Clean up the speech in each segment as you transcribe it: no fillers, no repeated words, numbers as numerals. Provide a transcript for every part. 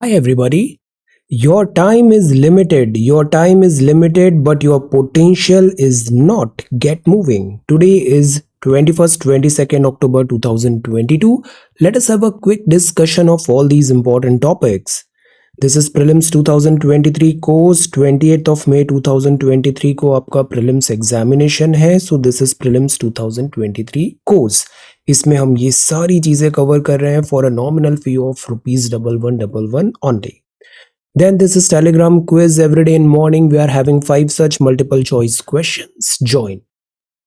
Hi everybody. Your time is limited. Your time is limited, but your potential is not. Get moving. Today is 21st 22nd October 2022. Let us have a quick discussion of all these important topics. This is prelims 2023 course 28th of May 2023 को आपका prelims examination है. So this is prelims 2023 course. इसमें हम ये सारी चीजें cover कर रहे हैं for a nominal fee of ₹1111 only. Then this is Telegram quiz every day in morning. We are having 5 such multiple choice questions. Join.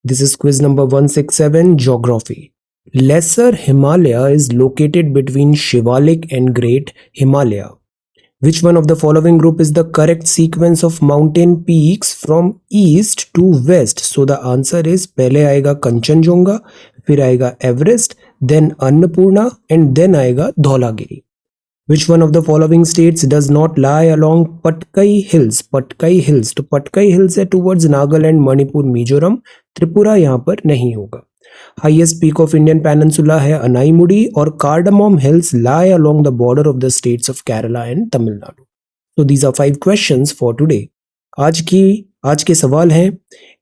This is quiz number 167, Geography. Lesser Himalaya is located between Shivalik and Great Himalaya. Which one of the following group is the correct sequence of mountain peaks from east to west? So the answer is पहले आएगा कंचनजंगा, फिर आएगा Everest, then Annapurna and then आएगा Dhaulagiri. Which one of the following states does not lie along Patkai Hills? Patkai Hills, तो Patkai Hills है towards Nagaland, Manipur, Mizoram. Tripura यहाँ पर नहीं होगा. Highest peak of Indian Peninsula है अनाईमुड़ी और Cardamom Hills lie along the border of the states of Kerala and Tamil Nadu. So these are 5 questions for today. आज के सवाल हैं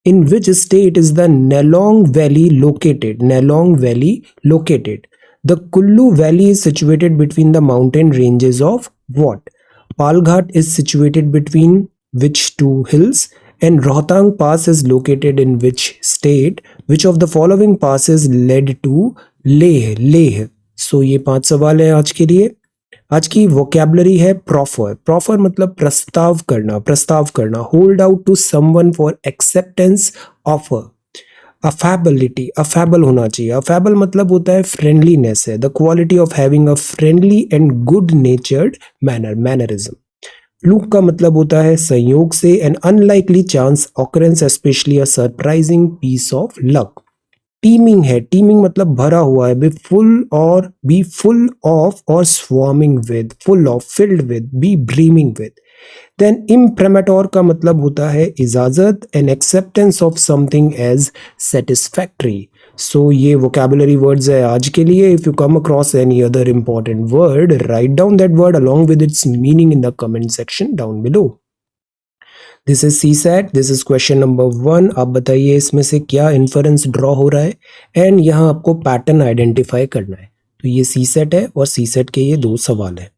In which state is the Nelong Valley located? Nelong Valley located. The Kullu Valley is situated between the mountain ranges of what? Palghat is situated between which two hills? And Rohtang Pass is located in which state? Which of the following passes led to Leh? Leh. So ये 5 सवाल है आज के लिए. आज की vocabulary है proffer. Proffer मतलब प्रस्ताव करना. Hold out to someone for acceptance offer. Affability, affable होना चाहिए. अफेबल मतलब होता है फ्रेंडलीनेस है. The quality of having a friendly and good natured mannerism. Fluke का मतलब होता है संयोग से. An unlikely chance occurrence, especially a surprising piece of luck. Teeming है. टीमिंग मतलब भरा हुआ है. बी फुल ऑफ और swarming with. Full of, filled with, be brimming with. Then इम्प्रेमेटोर का मतलब होता है इजाजत. An acceptance of something as satisfactory. So ये वोकैबुलरी वर्ड्स है आज के लिए. If you come across any other important word, write down that word along with its meaning in the comment section down below. This is CSAT. This is question number 1. आप बताइए इसमें से क्या inference draw हो रहा है and यहाँ आपको पैटर्न आइडेंटिफाई करना है. तो ये CSAT है और CSAT के ये 2 सवाल है.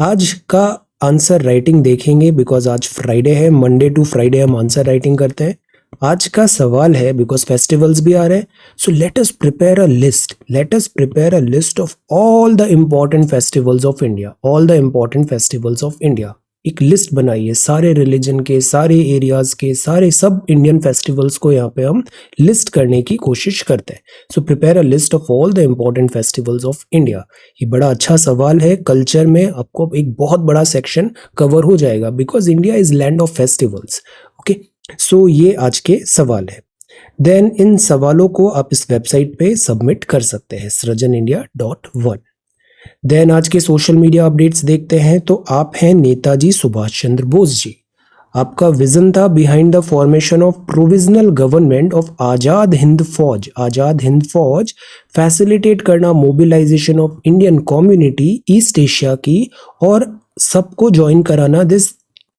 आज का आंसर राइटिंग देखेंगे बिकॉज आज फ्राइडे है. मंडे टू फ्राइडे हम आंसर राइटिंग करते हैं. आज का सवाल है बिकॉज फेस्टिवल्स भी आ रहे हैं. So let us prepare a list. Let us prepare a list of all the important festivals of India. All the important festivals of India. एक लिस्ट बनाइए सारे रिलीजन के, सारे एरियाज के, सारे सब इंडियन फेस्टिवल्स को यहाँ पे हम लिस्ट करने की कोशिश करते हैं. So prepare a list of all the important festivals of India. ये बड़ा अच्छा सवाल है. कल्चर में आपको एक बहुत बड़ा सेक्शन कवर हो जाएगा because India is land of festivals. Okay, so ये आज के सवाल है. देन इन सवालों को आप इस वेबसाइट पे सबमिट कर सकते हैं srajanindia.1. देन आज के सोशल मीडिया अपडेट्स देखते हैं. तो आप हैं नेताजी सुभाष चंद्र बोस जी. आपका विजन था behind the formation of provisional government of Azad Hind Fauj. Azad Hind Fauj facilitate करना mobilization of Indian community East Asia की और सबको ज्वाइन कराना दिस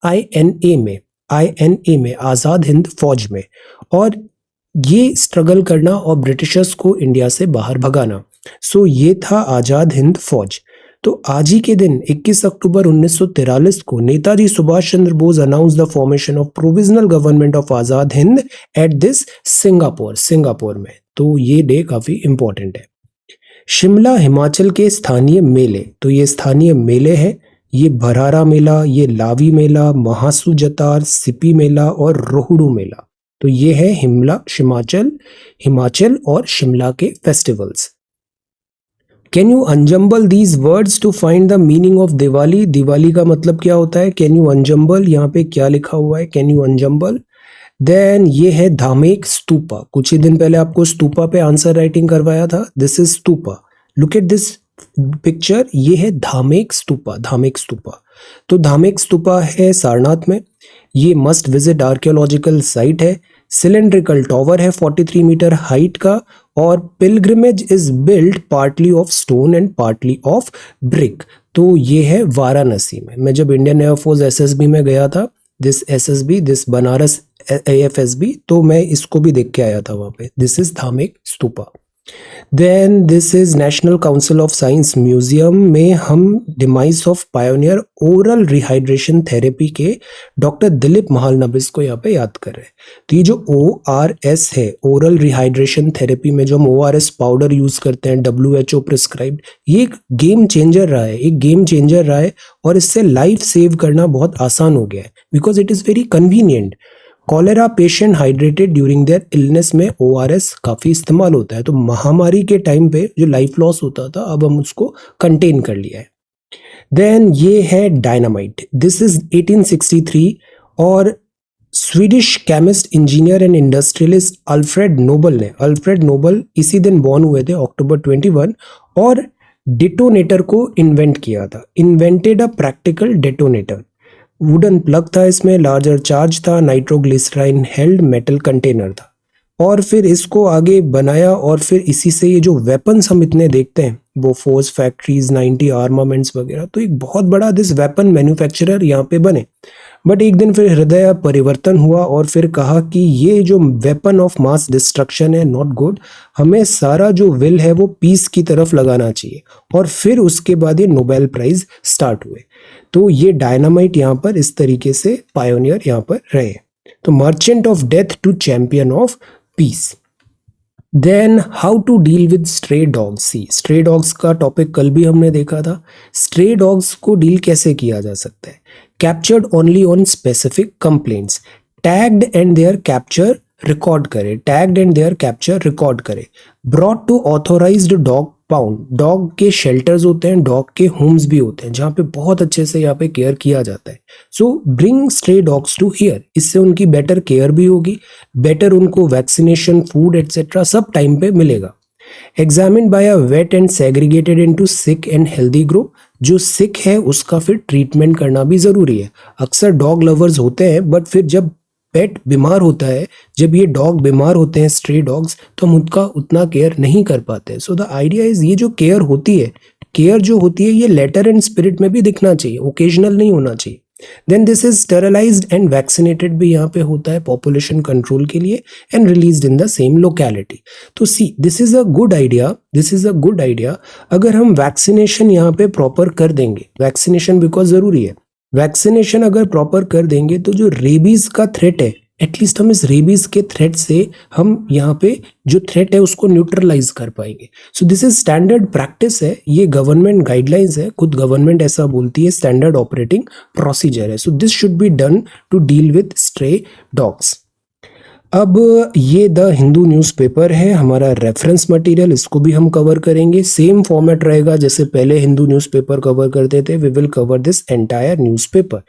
INA में आजाद हिंद फौज में, और ये स्ट्रगल करना और ब्रिटिशर्स को इंडिया से बाहर भगाना. सो ये था आजाद हिंद फौज. तो आज ही के दिन 21 अक्टूबर 1943 को Netaji Subhash Chandra Bose announce the formation of provisional government of Azad Hind at this Singapore में. तो ये डे काफी इंपॉर्टेंट है. शिमला हिमाचल के स्थानीय मेले. तो ये स्थानीय मेले हैं. ये भरारा मेला, ये लावी मेला, महासू जतार, सिपी मेला और रोहड़ू मेला. तो ये है हिमाचल और शिमला के festivals. Can you unjumble these words to find the meaning of Diwali. Diwali का मतलब क्या होता है? Can you unjumble. यहाँ पे क्या लिखा हुआ है? Can you अनजम्बल. देन ये है धामेक स्तूपा. कुछ ही दिन पहले आपको स्तूपा पे आंसर राइटिंग करवाया था. This is stupa. Look at this picture. ये है धामेक स्तूपा. तो धामेक स्तूपा है सारनाथ में. ये मस्ट विजिट आर्कियोलॉजिकल साइट है. सिलेंड्रिकल टॉवर है 43 मीटर हाइट का, और pilgrimage is built partly of stone and partly of brick. तो ये है वाराणसी में। मैं जब इंडियन एयरफोर्स एसएसबी में गया था, this SSB, this Banaras AFSB, तो मैं इसको भी देख के आया था वहाँ पे। This is Dhamek stupa. Then this is national council of science museum में हम demise of pioneer oral rehydration therapy के डॉक्टर दिलीप महालनबिस को यहाँ पे याद कर रहे हैं। तो ये जो ORS है, ओरल रिहाइड्रेशन थेरेपी में जो हम ORS पाउडर यूज करते हैं, WHO प्रिस्क्राइब्ड, ये एक गेम चेंजर रहा है, एक गेम चेंजर रहा है, और इससे लाइफ सेव करना बहुत आसान हो गया है because it is very convenient. Cholera patient hydrated during their illness में ORS काफी इस्तेमाल होता है। तो महामारी के टाइम पे जो लाइफ लॉस होता था, अब हम उसको कंटेन कर लिया है। देन ये है डायनामाइट। दिस इज 1863 और Swedish chemist, engineer and industrialist Alfred Nobel इसी दिन बॉर्न हुए थे, October 21, और डेटोनेटर को इन्वेंट किया था। Invented a practical detonator. Wooden plug था इसमें, लार्जर चार्ज था, नाइट्रोग्लिसराइन हेल्ड मेटल कंटेनर था, और फिर इसको आगे बनाया, और फिर इसी से ये जो वेपन्स हम इतने देखते हैं, वो फोर्स फैक्ट्रीज, 90 आर्मामेंट्स वगैरह, तो एक बहुत बड़ा दिस वेपन मैन्युफैक्चरर यहाँ पे बने। बट एक दिन फिर हृदय परिवर्तन हुआ और फिर कहा कि ये जो वेपन ऑफ मास डिस्ट्रक्शन है, नॉट गुड, हमें सारा जो विल है वो पीस की तरफ लगाना चाहिए, और फिर उसके बाद ये नोबेल प्राइज स्टार्ट हुए। तो ये डायनामाइट यहाँ पर इस तरीके से पायोनियर यहाँ पर रहे। तो merchant of death to champion of peace. Then how to deal with stray dogs. See, stray dogs का टॉपिक कल भी हमने देखा था। स्ट्रे डॉग्स को डील कैसे किया जा सकता है? Captured only on specific complaints, tagged and their capture record करे, tagged and their capture record करे, brought to authorized dog pound. Dog के शेल्टर्स होते हैं, डॉग के होम्स भी होते हैं जहाँ पे बहुत अच्छे से यहाँ पे केयर किया जाता है। So bring stray dogs to here, इससे उनकी बेटर केयर भी होगी, बेटर उनको वैक्सीनेशन, फूड एटसेट्रा सब टाइम पे मिलेगा। Examine by a vet and segregated into sick and healthy group. जो सिक है उसका फिर ट्रीटमेंट करना भी जरूरी है। अक्सर डॉग लवर्स होते हैं, बट फिर जब पेट बीमार होता है, जब ये डॉग बीमार होते हैं, स्ट्रे डॉग्स, तो हम उनका उतना केयर नहीं कर पाते। सो द आइडिया इज, ये जो केयर होती है, केयर जो होती है, ये लेटर एंड स्पिरिट में भी दिखना चाहिए, ओकेजनल नहीं होना चाहिए। Then this is sterilized and vaccinated भी यहाँ पे होता है पॉपुलेशन कंट्रोल के लिए, and released in the same locality. तो see, this is a good idea, this is a good idea. अगर हम वैक्सीनेशन यहाँ पे प्रॉपर कर देंगे, वैक्सीनेशन बिकॉज जरूरी है, वैक्सीनेशन अगर प्रॉपर कर देंगे तो जो रेबीज का थ्रेट है, एटलीस्ट हम इस रेबीज के थ्रेट से हम यहाँ पे जो थ्रेट है उसको न्यूट्रलाइज कर पाएंगे। सो दिस इज स्टैंडर्ड प्रैक्टिस है, ये गवर्नमेंट गाइडलाइंस है, खुद गवर्नमेंट ऐसा बोलती है, स्टैंडर्ड ऑपरेटिंग प्रोसीजर है। So this should be done to deal with stray dogs. अब ये द हिंदू न्यूज़पेपर है हमारा रेफरेंस मटेरियल, इसको भी हम कवर करेंगे। सेम फॉर्मेट रहेगा जैसे पहले हिंदू न्यूज़पेपर कवर करते थे। We will cover this entire newspaper,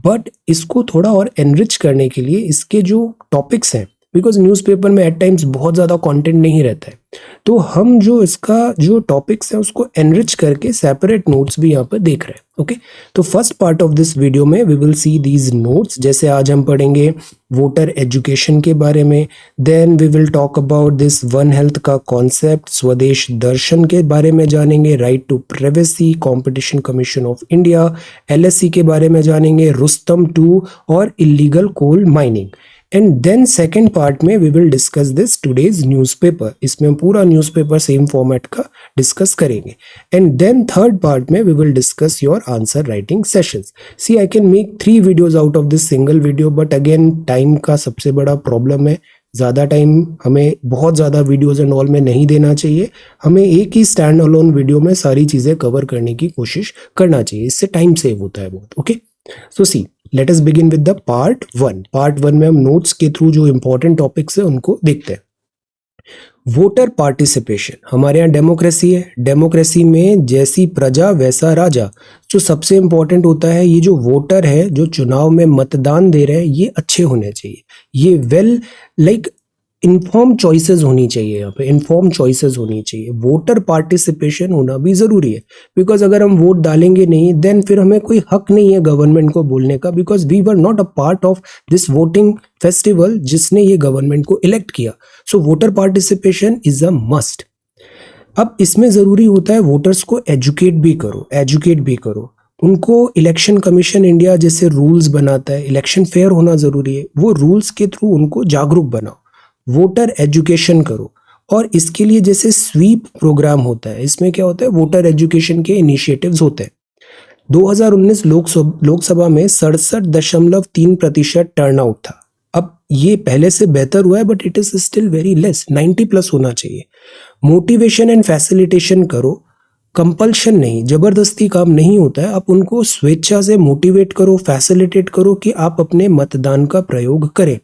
but इसको थोड़ा और एनरिच करने के लिए इसके जो टॉपिक्स हैं, बिकॉज न्यूज़पेपर में एट टाइम्स बहुत ज़्यादा कंटेंट नहीं रहता है, तो हम जो इसका जो टॉपिक्स हैं उसको एनरिच करके सेपरेट नोट्स भी यहाँ पर देख रहे हैं। ओके, तो first part of this video में we will see these notes. जैसे आज हम पढ़ेंगे वोटर एजुकेशन के बारे में, then we will talk about this one health का कॉन्सेप्ट, स्वदेश दर्शन के बारे में जानेंगे, right to privacy, competition commission of India, LSC के बारे में जानेंगे, रुस्तम 2 और illegal coal mining. And then second part में we will discuss this today's newspaper, इसमें हम पूरा न्यूज़पेपर सेम फॉर्मेट का डिस्कस करेंगे। एंड देन थर्ड पार्ट में we will discuss your answer writing sessions. See, I can make 3 videos out of this single video, but again time का सबसे बड़ा problem है, ज़्यादा टाइम हमें बहुत ज़्यादा वीडियोज एंड ऑल में नहीं देना चाहिए। हमें एक ही स्टैंड अलोन वीडियो में सारी चीज़ें कवर करने की कोशिश करना चाहिए, इससे टाइम सेव होता है बहुत। Okay, so see, let us begin with the part 1। Part 1 में हम नोट्स के थ्रू जो इंपॉर्टेंट टॉपिक्स है उनको देखते हैं। वोटर पार्टिसिपेशन, हमारे यहाँ डेमोक्रेसी है, डेमोक्रेसी में जैसी प्रजा वैसा राजा। जो सबसे इंपॉर्टेंट होता है, ये जो वोटर है जो चुनाव में मतदान दे रहे हैं, ये अच्छे होने चाहिए, ये वेल लाइक इन्फॉर्म चॉइसेस होनी चाहिए, यहाँ पे इन्फॉर्म चॉइसेस होनी चाहिए। वोटर पार्टिसिपेशन होना भी जरूरी है, बिकॉज अगर हम वोट डालेंगे नहीं, देन फिर हमें कोई हक नहीं है गवर्नमेंट को बोलने का, because we were not a part of this voting festival जिसने ये गवर्नमेंट को इलेक्ट किया। So voter participation is a must. अब इसमें ज़रूरी होता है वोटर्स को एजुकेट भी करो। उनको इलेक्शन कमीशन इंडिया जैसे रूल्स बनाता है, इलेक्शन फेयर होना ज़रूरी है, वो रूल्स के थ्रू उनको जागरूक बनाओ, वोटर एजुकेशन करो। और इसके लिए जैसे स्वीप प्रोग्राम होता है, इसमें क्या होता है, वोटर एजुकेशन के इनिशिएटिव्स होते हैं। 2019 लोकसभा में 67.3% टर्नआउट था। अब ये पहले से बेहतर हुआ है, but it is still very less, 90 plus होना चाहिए। मोटिवेशन एंड फैसिलिटेशन करो, कंपल्शन नहीं, जबरदस्ती काम नहीं होता है। आप उनको स्वेच्छा से मोटिवेट करो, फैसिलिटेट करो कि आप अपने मतदान का प्रयोग करें,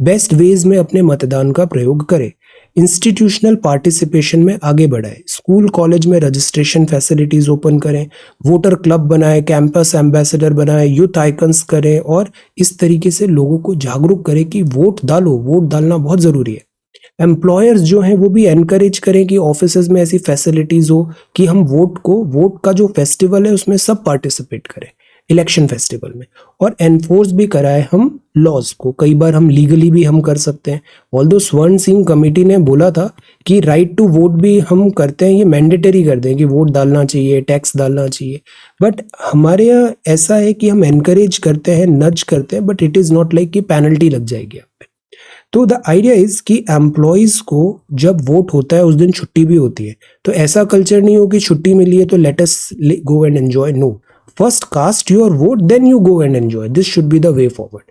बेस्ट वेज में अपने मतदान का प्रयोग करें। इंस्टीट्यूशनल पार्टिसिपेशन में आगे बढ़ाएं, स्कूल कॉलेज में रजिस्ट्रेशन फैसिलिटीज ओपन करें, वोटर क्लब बनाएं, कैंपस एम्बेसडर बनाएं, यूथ आइकन्स करें, और इस तरीके से लोगों को जागरूक करें कि वोट डालो, वोट डालना बहुत ज़रूरी है। एम्प्लॉयर्स जो हैं वो भी एनकरेज करें कि ऑफिसेज में ऐसी फैसिलिटीज़ हो कि हम वोट का जो फेस्टिवल है उसमें सब पार्टिसिपेट करें, इलेक्शन फेस्टिवल में। और एनफोर्स भी कराए हम लॉज को, कई बार हम लीगली भी हम कर सकते हैं। ऑल्दो स्वर्ण सिंह कमेटी ने बोला था कि राइट टू वोट भी हम करते हैं, ये मैंडेटरी कर दें कि वोट डालना चाहिए, टैक्स डालना चाहिए। बट हमारे यहाँ ऐसा है कि हम एनकरेज करते हैं, नज करते हैं, but it is not like कि पेनल्टी लग जाएगी आप पे। तो द आइडिया इज कि एम्प्लॉयज को जब वोट होता है उस दिन छुट्टी भी होती है, तो ऐसा कल्चर नहीं हो कि छुट्टी मिली है तो let us go and enjoy. No, first cast your vote then you go and enjoy, this should be the way forward.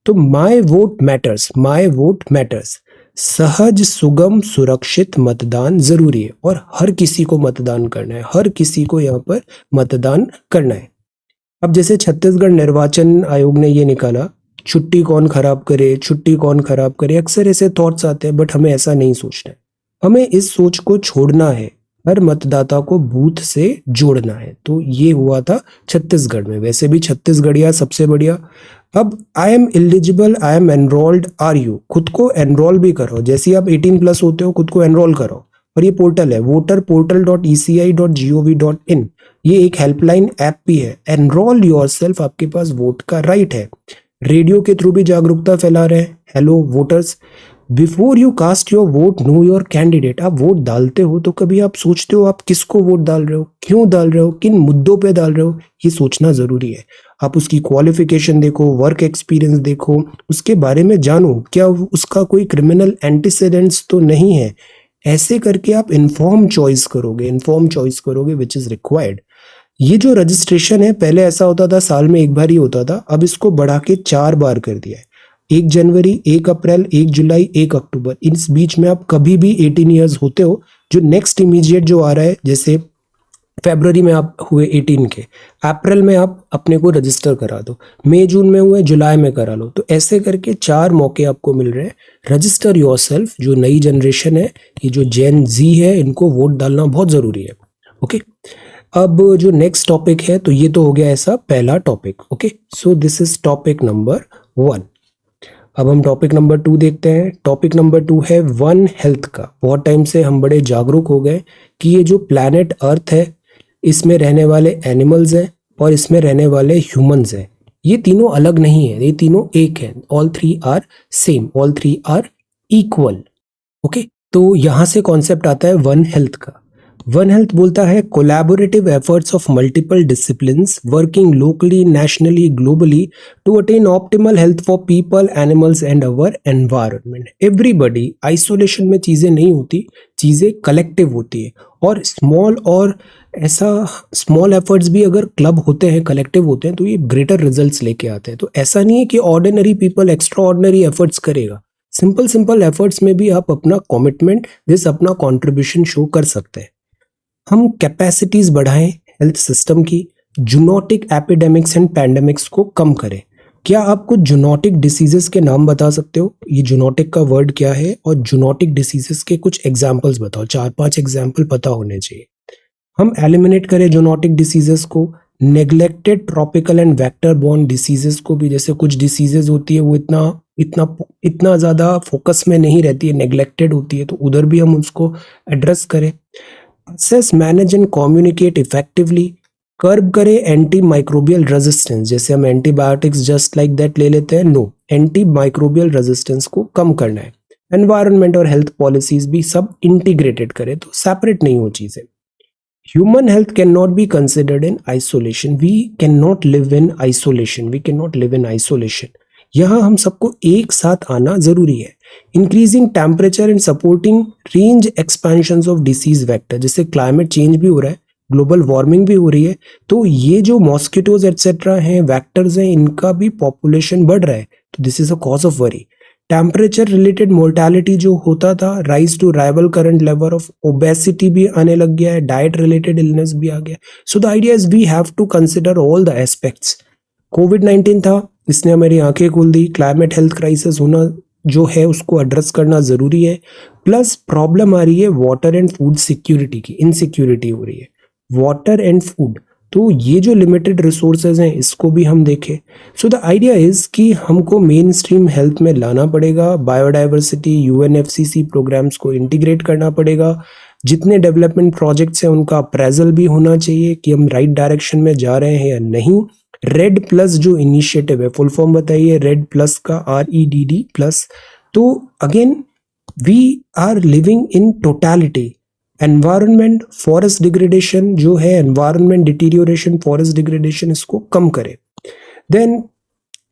तो my vote matters, my vote matters, सहज सुगम सुरक्षित मतदान जरूरी है, और हर किसी को मतदान करना है, हर किसी को यहाँ पर मतदान करना है। अब जैसे छत्तीसगढ़ निर्वाचन आयोग ने ये निकाला, छुट्टी कौन खराब करे, छुट्टी कौन खराब करे, अक्सर ऐसे थॉट्स आते हैं, बट हमें ऐसा नहीं सोचना है। हमें इस सोच को छोड़ना है, हर मतदाता को बूथ से जोड़ना है। तो ये हुआ था छत्तीसगढ़ में। वैसे भी छत्तीसगढ़िया सबसे बढ़िया। अब I am eligible, I am enrolled, are you, खुद को एनरोल भी करो। जैसे ही आप 18 प्लस होते हो खुद को एनरोल करो। और ये पोर्टल है voterportal.eci.gov.in, ये एक हेल्पलाइन ऐप भी है। एनरोल योरसेल्फ, आपके पास वोट का राइट है। रेडियो के थ्रू भी जागरूकता फैला रहे हैं। Hello voters, before you cast your vote know your candidate. आप वोट डालते हो तो कभी आप सोचते हो आप किसको वोट डाल रहे हो, क्यों डाल रहे हो, किन मुद्दों पे डाल रहे हो, ये सोचना जरूरी है। आप उसकी क्वालिफिकेशन देखो, वर्क एक्सपीरियंस देखो, उसके बारे में जानो, क्या उसका कोई क्रिमिनल एंटीसेडेंट्स तो नहीं है। ऐसे करके आप इन्फॉर्म चॉइस करोगे विच इज रिक्वायर्ड। ये जो रजिस्ट्रेशन है, पहले ऐसा होता था साल में एक बार ही होता था, अब इसको बढ़ा के 4 बार कर दिया है। 1 जनवरी, 1 अप्रैल, 1 जुलाई, 1 अक्टूबर। इस बीच में आप कभी भी 18 ईयर्स होते हो, जो नेक्स्ट इमीडिएट जो आ रहा है, जैसे फरवरी में आप हुए 18 के, अप्रैल में आप अपने को रजिस्टर करा दो, मई जून में हुए जुलाई में करा लो। तो ऐसे करके 4 मौके आपको मिल रहे हैं। Register yourself. जो नई जनरेशन है, ये जो जेन जी है, इनको वोट डालना बहुत ज़रूरी है। ओके, अब जो नेक्स्ट टॉपिक है, तो ये तो हो गया ऐसा पहला topic. Okay, so this is topic number 1। अब हम टॉपिक नंबर 2 देखते हैं। टॉपिक नंबर 2 है वन हेल्थ का। बहुत टाइम से हम बड़े जागरूक हो गए कि ये जो प्लैनेट अर्थ है, इसमें रहने वाले एनिमल्स हैं और इसमें रहने वाले ह्यूमंस हैं। ये तीनों अलग नहीं है, ये तीनों एक हैं। All 3 are same, all 3 are equal. Okay, तो यहाँ से कॉन्सेप्ट आता है वन हेल्थ का। वन हेल्थ बोलता है collaborative efforts of multiple disciplines working locally, nationally, globally to attain optimal health for people, animals and our environment. Everybody, isolation में चीज़ें नहीं होती, चीज़ें कलेक्टिव होती है। और स्मॉल एफर्ट्स भी अगर क्लब होते हैं, कलेक्टिव होते हैं, तो ये ग्रेटर रिजल्ट्स लेके आते हैं। तो ऐसा नहीं है कि ordinary people extra ordinary efforts करेगा। सिंपल एफर्ट्स में भी आप अपना कमिटमेंट, अपना कॉन्ट्रीब्यूशन शो कर सकते हैं। हम कैपेसिटीज बढ़ाएं हेल्थ सिस्टम की, जूनोटिक एपिडेमिक्स एंड पैंडेमिक्स को कम करें। क्या आप कुछ जूनोटिक डिसीजेस के नाम बता सकते हो? ये जूनोटिक का वर्ड क्या है, और जूनोटिक डिसीजेस के कुछ एग्जाम्पल्स बताओ। 4-5 एग्जाम्पल पता होने चाहिए। हम एलिमिनेट करें जूनोटिक डिसीजेस को। Neglected tropical and vector borne diseases को भी, जैसे कुछ डिसीजेस होती है वो इतना ज़्यादा फोकस में नहीं रहती है, नेग्लेक्टेड होती है, तो उधर भी हम उसको एड्रेस करें। Assess, manage and communicate effectively। कर्ब करें एंटी माइक्रोबियल रेजिस्टेंस। जैसे हम एंटीबायोटिक्स जस्ट लाइक दैट ले लेते हैं, नो, एंटी माइक्रोबियल रेजिस्टेंस को कम करना है। एनवायरनमेंट और हेल्थ पॉलिसीज भी सब इंटीग्रेटेड करें, तो सेपरेट नहीं हो चीजें। Human health can not be considered in isolation, we can not live in isolation, we can not live in isolation. यहाँ हम सबको एक साथ आना जरूरी है। Increasing temperature and supporting range expansion of disease vector, जिससे क्लाइमेट चेंज भी हो रहा है, ग्लोबल वार्मिंग भी हो रही है, तो ये जो मॉस्किटोज एटसेट्रा हैं, वेक्टर्स हैं, इनका भी पॉपुलेशन बढ़ रहा है, तो this is a cause of worry. Temperature related mortality जो होता था, rise to rival current level of obesity भी आने लग गया है, डाइट रिलेटेड इलनेस भी आ गया। So the idea is we have to consider all the aspects. कोविड-19 था, इसने हमारी आंखें खोल दी। क्लाइमेट हेल्थ क्राइसिस होना जो है उसको एड्रेस करना जरूरी है। प्लस प्रॉब्लम आ रही है वाटर एंड फूड सिक्योरिटी की, इनसिक्योरिटी हो रही है वाटर एंड फूड, तो ये जो लिमिटेड रिसोर्सेज हैं इसको भी हम देखें। सो द आइडिया इज कि हमको मेन स्ट्रीम हेल्थ में लाना पड़ेगा, बायोडाइवर्सिटी यूएनएफसीसी प्रोग्राम्स को इंटीग्रेट करना पड़ेगा, जितने डेवलपमेंट प्रोजेक्ट्स हैं उनका अप्रेजल भी होना चाहिए कि हम राइट डायरेक्शन में जा रहे हैं या नहीं। रेड प्लस जो इनिशिएटिव है, फुल फॉर्म बताइए रेड प्लस का, REDD प्लस। तो again we are living in totality, environment forest degradation जो है, एनवायरनमेंट डिटीरियोरेशन फॉरेस्ट डिग्रेडेशन, इसको कम करें। देन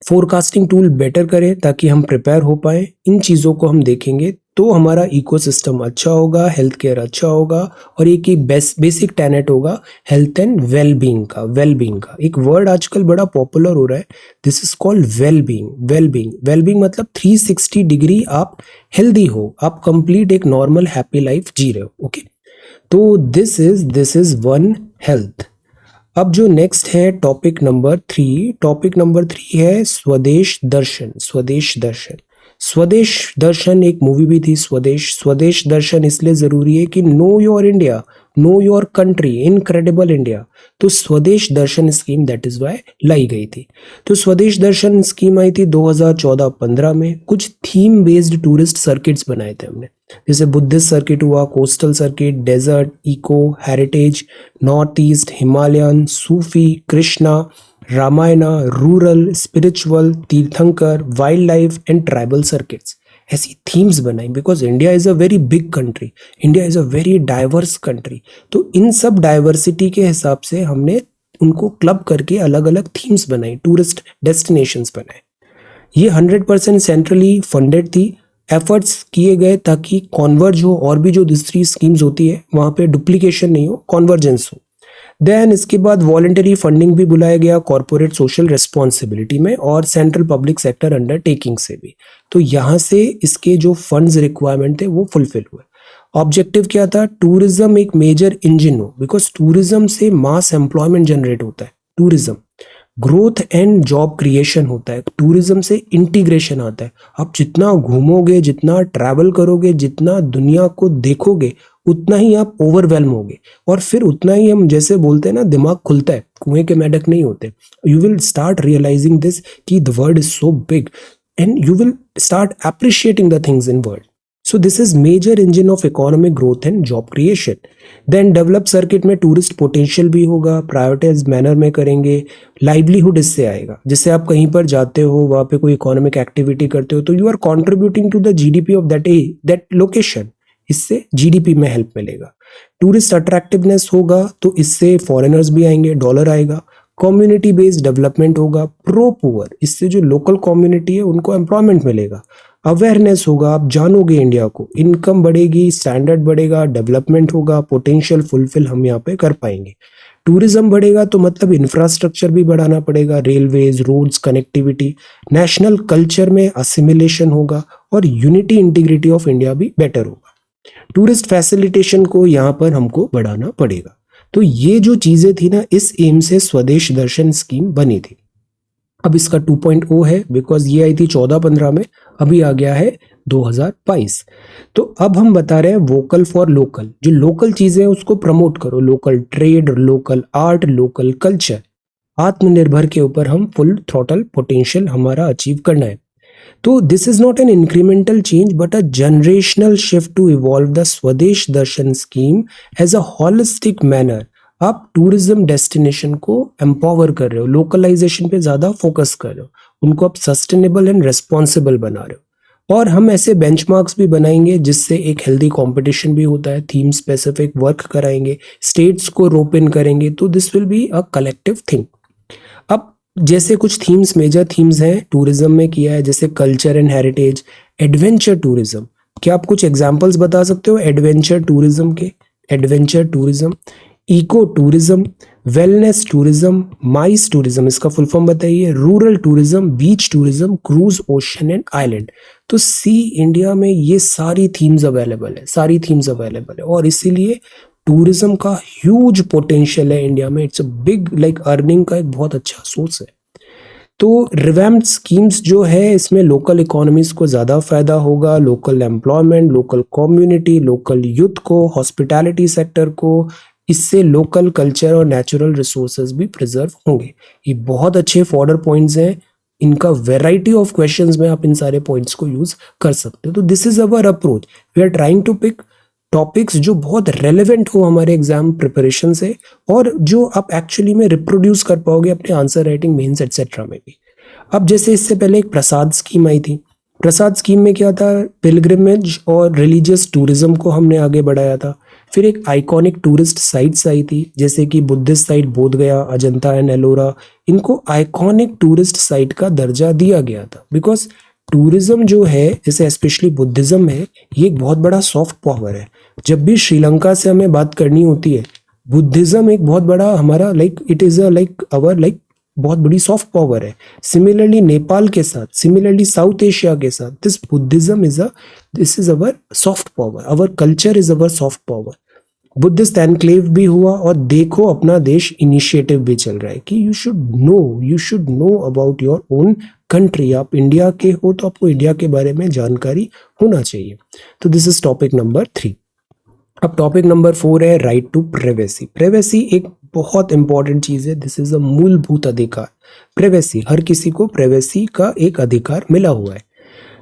फोरकास्टिंग टूल बेटर करें ताकि हम प्रिपेयर हो पाए। इन चीज़ों को हम देखेंगे तो हमारा इकोसिस्टम अच्छा होगा, हेल्थ केयर अच्छा होगा, और एक ही बेसिक टेनेट होगा हेल्थ एंड वेलबींग का। वेलबींग का एक वर्ड आजकल बड़ा पॉपुलर हो रहा है, this is called wellbeing. Wellbeing wellbeing मतलब 360 डिग्री आप हेल्दी हो, आप कंप्लीट एक नॉर्मल हैप्पी लाइफ जी रहे हो। ओके, तो दिस इज वन हेल्थ। अब जो नेक्स्ट है टॉपिक नंबर 3, टॉपिक नंबर 3 है स्वदेश दर्शन। स्वदेश दर्शन, स्वदेश दर्शन एक मूवी भी थी स्वदेश। स्वदेश दर्शन इसलिए जरूरी है कि know your India, know your country, incredible India, तो स्वदेश Darshan scheme that is Y लाई गई थी। तो स्वदेश दर्शन स्कीम आई थी 2014-15 में। कुछ थीम बेस्ड टूरिस्ट सर्किट्स बनाए थे हमने, जैसे बुद्धिस्ट सर्किट हुआ, coastal circuit, desert, eco, heritage, north east, Himalayan, Sufi, Krishna, Ramayana, rural, spiritual, Tirthankar, wildlife and tribal circuits. ऐसी थीम्स बनाई because India is a very big country, India is a very diverse country. तो इन सब diversity के हिसाब से हमने उनको क्लब करके अलग अलग थीम्स बनाई, टूरिस्ट डेस्टिनेशंस बनाए। ये 100% सेंट्रली फंडेड थी। एफर्ट्स किए गए ताकि कॉन्वर्ज हो, और भी जो दूसरी स्कीम्स होती है वहाँ पे डुप्लीकेशन नहीं हो, कॉन्वर्जेंस हो। देन इसके बाद वॉलंटरी फंडिंग भी बुलाया गया कॉर्पोरेट सोशल रिस्पॉन्सिबिलिटी में, और सेंट्रल पब्लिक सेक्टर अंडरटेकिंग से भी। तो यहाँ से इसके जो फंड्स रिक्वायरमेंट थे वो फुलफिल हुए। ऑब्जेक्टिव क्या था? टूरिज्म एक मेजर इंजन हो, बिकॉज टूरिज्म से मास एम्प्लॉयमेंट जनरेट होता है, tourism growth and job creation होता है, टूरिज्म से इंटीग्रेशन आता है। आप जितना घूमोगे, जितना ट्रैवल करोगे, जितना दुनिया को देखोगे, उतना ही आप ओवरवेल्म होगे, और फिर उतना ही हम जैसे बोलते हैं ना, दिमाग खुलता है, कुएं के मेंढक नहीं होते। You will start realizing this कि the world is so big, and you will start appreciating the things in world. So this is major engine of economic growth and job creation. Then develop circuit में tourist potential भी होगा, prioritise manner में करेंगे, livelihood इससे आएगा। जैसे आप कहीं पर जाते हो, वहाँ पे कोई इकोनॉमिक एक्टिविटी करते हो, तो you are contributing to the GDP of that location. इससे GDP में हेल्प मिलेगा। टूरिस्ट अट्रैक्टिवनेस होगा तो इससे फॉरेनर्स भी आएंगे, डॉलर आएगा। कम्युनिटी बेस्ड डेवलपमेंट होगा, प्रो पुअर, इससे जो लोकल कम्युनिटी है उनको एम्प्लॉयमेंट मिलेगा। अवेयरनेस होगा, आप जानोगे इंडिया को, इनकम बढ़ेगी, स्टैंडर्ड बढ़ेगा, डेवलपमेंट होगा, पोटेंशियल फुलफिल हम यहाँ पे कर पाएंगे। टूरिज्म बढ़ेगा तो मतलब इंफ्रास्ट्रक्चर भी बढ़ाना पड़ेगा, railways, roads, connectivity. National culture में असिमिलेशन होगा, और यूनिटी इंटीग्रिटी ऑफ इंडिया भी बेटर होगा। टूरिस्ट फैसिलिटेशन को यहाँ पर हमको बढ़ाना पड़ेगा। तो ये जो चीजें थी ना, इस एम से स्वदेश दर्शन स्कीम बनी थी। अब इसका 2.0 है, बिकॉज ये आई थी 14-15 में, अभी आ गया है 2022। तो अब हम बता रहे हैं वोकल फॉर लोकल। जो लोकल चीजें हैं उसको प्रमोट करो, local trade, local art, local culture. Atmanirbhar के ऊपर हम फुल थ्रॉटल पोटेंशियल हमारा अचीव करना है। तो this is not an incremental change but a generational shift to evolve the Swadesh Darshan scheme as a holistic manner. आप टूरिज्म डेस्टिनेशन को एम्पावर कर रहे हो, लोकलाइजेशन पे ज्यादा फोकस कर रहे हो, उनको आप सस्टेनेबल एंड रेस्पॉन्सिबल बना रहे हो। और हम ऐसे बेंचमार्क्स भी बनाएंगे जिससे एक हेल्दी कंपटीशन भी होता है, थीम स्पेसिफिक वर्क कराएंगे, स्टेट्स को रोप इन करेंगे, तो this will be a collective thing. अब जैसे कुछ थीम्स, मेजर थीम्स हैं टूरिज्म में किया है, जैसे culture and heritage, adventure tourism. क्या आप कुछ एग्जांपल्स बता सकते हो एडवेंचर टूरिज्म के? Adventure tourism, eco tourism, wellness tourism, MICE tourism, इसका फुल फॉर्म बताइए, rural tourism, beach tourism, cruise, ocean and island. तो सी इंडिया में ये सारी थीम्स अवेलेबल है, सारी थीम्स अवेलेबल है, और इसीलिए टूरिज्म का ह्यूज पोटेंशियल है इंडिया में। It's a big like earning का एक बहुत अच्छा सोर्स है। तो रिवैम्प्ड स्कीम्स जो है, इसमें लोकल इकोनॉमीज को ज़्यादा फायदा होगा, local employment, local community, local youth को, हॉस्पिटैलिटी सेक्टर को, इससे लोकल कल्चर और नेचुरल रिसोर्सेज भी प्रिजर्व होंगे। ये बहुत अच्छे फॉर्डर पॉइंट्स हैं, इनका वेराइटी ऑफ क्वेश्चंस में आप इन सारे पॉइंट्स को यूज कर सकते हो। तो this is our approach, we are trying to pick topics जो बहुत रेलेवेंट हो हमारे एग्जाम प्रिपरेशन से, और जो आप एक्चुअली में रिप्रोड्यूस कर पाओगे अपने आंसर राइटिंग, मेंस एटसेट्रा में भी। अब जैसे इससे पहले एक प्रसाद स्कीम आई थी, प्रसाद स्कीम में क्या था, पिलग्रिमेज और रिलीजियस टूरिज्म को हमने आगे बढ़ाया था। फिर एक आइकॉनिक टूरिस्ट साइट्स आई थी, जैसे कि बुद्धिस्ट साइट बोध गया, अजंता एंड एलोरा, इनको आइकॉनिक टूरिस्ट साइट का दर्जा दिया गया था। बिकॉज टूरिज्म जो है, जैसे स्पेशली बुद्धिज्म है, ये एक बहुत बड़ा सॉफ्ट पावर है। जब भी श्रीलंका से हमें बात करनी होती है, बुद्धिज्म एक बहुत बड़ा हमारा like it is a like our like बहुत बड़ी सॉफ्ट पावर है। सिमिलरली नेपाल के साथ, सिमिलरली साउथ एशिया के साथ, this Buddhism is this is our soft power, our culture is our soft power. Buddhist enclave भी हुआ, और देखो अपना देश इनिशिएटिव भी चल रहा है कि you should know about your own country. आप इंडिया के हो तो आपको इंडिया के बारे में जानकारी होना चाहिए। तो दिस इज टॉपिक नंबर 3। अब टॉपिक नंबर 4 है राइट टू प्राइवेसी। प्राइवेसी एक बहुत इंपॉर्टेंट चीज है, दिस इज अ मूलभूत अधिकार। प्राइवेसी, हर किसी को प्राइवेसी का एक अधिकार मिला हुआ है।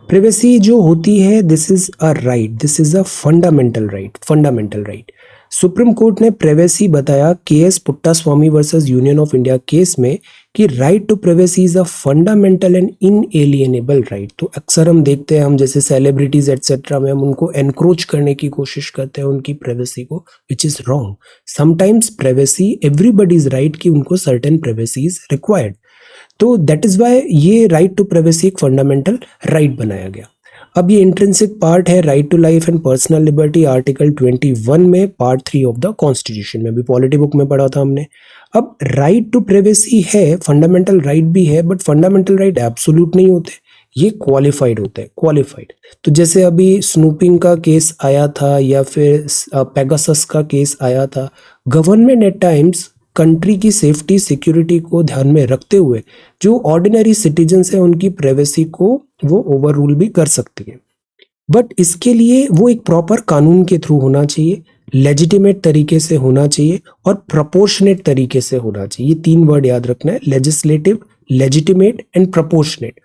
प्राइवेसी जो होती है, this is a right, this is a fundamental right, fundamental right. Supreme court ने प्राइवेसी बताया K S Puttaswamy versus union of India case में कि right to privacy is a fundamental and inalienable right. तो अक्सर हम देखते हैं, हम जैसे सेलिब्रिटीज एटसेट्रा में हम उनको एनक्रोच करने की कोशिश करते हैं उनकी प्राइवेसी को, which is wrong. Sometimes privacy, everybody's right कि उनको सर्टेन प्राइवेसी इज रिक्वायर्ड। तो दैट इज वाई ये राइट टू प्राइवेसी एक फंडामेंटल राइट बनाया गया। अब ये इंट्रिंसिक पार्ट है right to life and personal liberty, article 21 में, पार्ट 3 ऑफ द कॉन्स्टिट्यूशन में, भी पॉलिटी बुक में पढ़ा था हमने। अब राइट टू प्राइवेसी है, फंडामेंटल राइट भी है, बट फंडामेंटल राइट एब्सोल्यूट नहीं होते, ये क्वालिफाइड होते हैं, क्वालिफाइड। तो जैसे अभी स्नूपिंग का केस आया था, या फिर पेगासस का केस आया था, गवर्नमेंट एट टाइम्स कंट्री की सेफ्टी सिक्योरिटी को ध्यान में रखते हुए जो ऑर्डिनरी सिटीजन्स हैं उनकी प्राइवेसी को वो ओवर रूल भी कर सकती है। बट इसके लिए वो एक प्रॉपर कानून के थ्रू होना चाहिए, लेजिटिमेट तरीके से होना चाहिए, और प्रोपोर्शनेट तरीके से होना चाहिए। ये 3 वर्ड याद रखना है, लेजिस्लेटिव, लेजिटिमेट एंड प्रोपोर्शनेट।